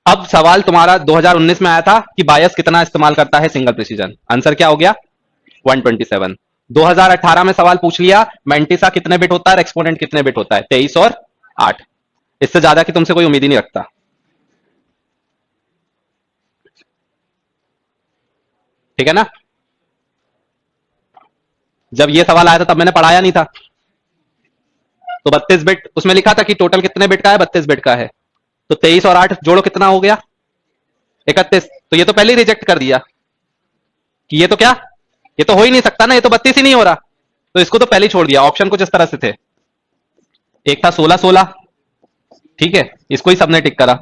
अब सवाल तुम्हारा 2019 में आया था कि बायस कितना इस्तेमाल करता है सिंगल प्रिसीजन। आंसर क्या हो गया? 127। 2018 में सवाल पूछ लिया मेंटिसा कितने बिट होता है और एक्सपोनेंट कितने बिट होता है? 23 और 8। इससे ज्यादा की तुमसे कोई उम्मीद ही नहीं रखता। ठीक है ना? जब ये सवाल आया था तब मैंने पढ़ाया नहीं था, तो 32 बिट उसमें लिखा था कि टोटल कितने बिट का है? 32 बिट का है। तो 23 और 8 जोड़ो, कितना हो गया? 31। तो ये तो पहले ही रिजेक्ट कर दिया कि ये तो क्या, ये तो हो ही नहीं सकता ना, ये तो 32 ही नहीं हो रहा। तो इसको तो पहले ही छोड़ दिया। ऑप्शन कुछ इस तरह से थे, एक था 16-16, ठीक है, इसको ही सबने टिक करा।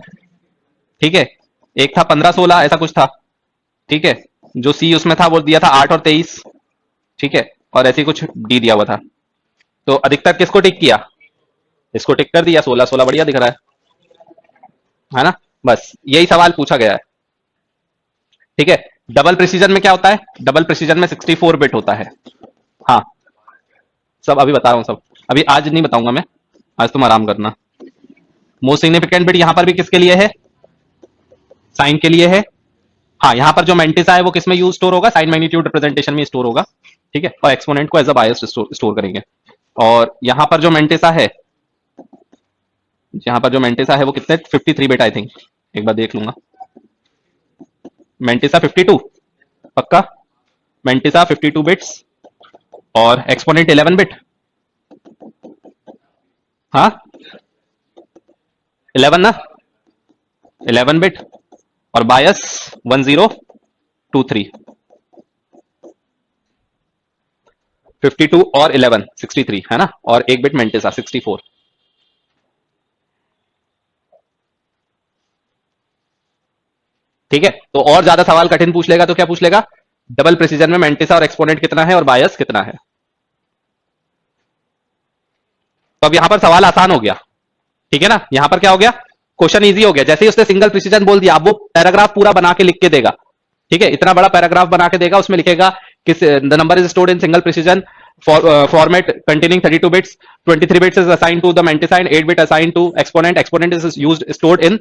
ठीक है, एक था 15-16, ऐसा कुछ था। ठीक है, जो सी उसमें था वो दिया था 8 और 23। ठीक है, और ऐसे ही कुछ डी दिया हुआ था। तो अधिकतर किसको टिक किया? इसको टिक कर दिया। 16-16 बढ़िया दिख रहा है ना? बस यही सवाल पूछा गया है। ठीक है, डबल प्रिसीजन में क्या होता है? डबल प्रिसीजन में 64 बिट होता है। हाँ, सब अभी बता रहा हूं सब। अभी आज नहीं बताऊंगा मैं, आज तुम आराम करना। मोस्ट सिग्निफिकेंट बिट यहां पर भी किसके लिए है? साइन के लिए है। हाँ, यहाँ पर जो मेंटिसा है वो किसमें यूज स्टोर होगा? साइन मैग्नीट्यूड रिप्रेजेंटेशन में स्टोर होगा। ठीक है, और एक्सपोनेंट को एज अ बायस स्टोर करेंगे। और यहाँ पर जो मेंटिसा है, यहाँ पर जो मेंटिसा है वो कितने? 53 बिट आई थिंक, एक बार देख लूंगा। मेंटिसा 52 पक्का? मेंटिसा 52 बिट्स और एक्सपोनेंट 11 बिट। हाँ, 11 ना, 11 बिट और बायस 1023। 52 और 11 63 है ना, और एक बिट मेंटिसा 64। ठीक है, तो और ज्यादा सवाल कठिन पूछ लेगा तो क्या पूछ लेगा? डबल प्रिसीजन में मेंटिसा और एक्सपोनेंट कितना है और बायस कितना है। तो अब यहां पर सवाल आसान हो गया। ठीक है ना, यहां पर क्या हो गया? क्वेश्चन इजी हो गया। जैसे ही उसने सिंगल प्रिसीजन बोल दिया, अब वो पैराग्राफ पूरा बना के लिख के देगा। ठीक है, इतना बड़ा पैराग्राफ बना के देगा, उसमें लिखेगा कि the number is stored in single precision format containing 32 bits, 23 bits is assigned to the menticide, 8 bit assigned to exponent, exponent is used stored in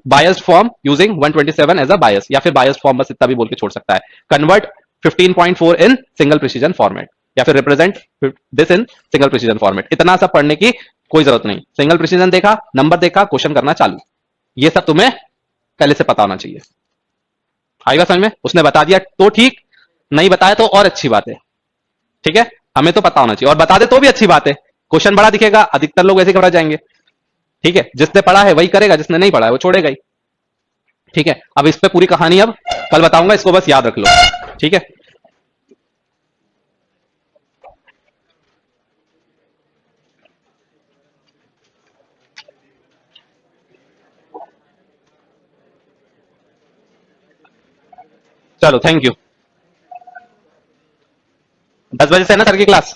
biased form using 127 as a bias, या फिर biased form बस इतना भी बोल के छोड़ सकता है। convert 15.4 in single precision format, या फिर represent this in single precision format। इतना सब पढ़ने की कोई जरूरत नहीं। सिंगल प्रिसीजन देखा, नंबर देखा, क्वेश्चन करना चालू। ये सब तुम्हें पहले से पता होना चाहिए। आएगा समझ में? उसने बता दिया तो ठीक, नहीं बताया तो और अच्छी बात है। ठीक है, हमें तो पता होना चाहिए, और बता दे तो भी अच्छी बात है। क्वेश्चन बड़ा दिखेगा, अधिकतर लोग ऐसे घबरा जाएंगे। ठीक है, जिसने पढ़ा है वही करेगा, जिसने नहीं पढ़ा है वो छोड़ेगा ही। ठीक है, अब इस पे पूरी कहानी अब कल बताऊंगा, इसको बस याद रख लो। ठीक है, चलो थैंक यू। 10 बजे से है ना सर की क्लास?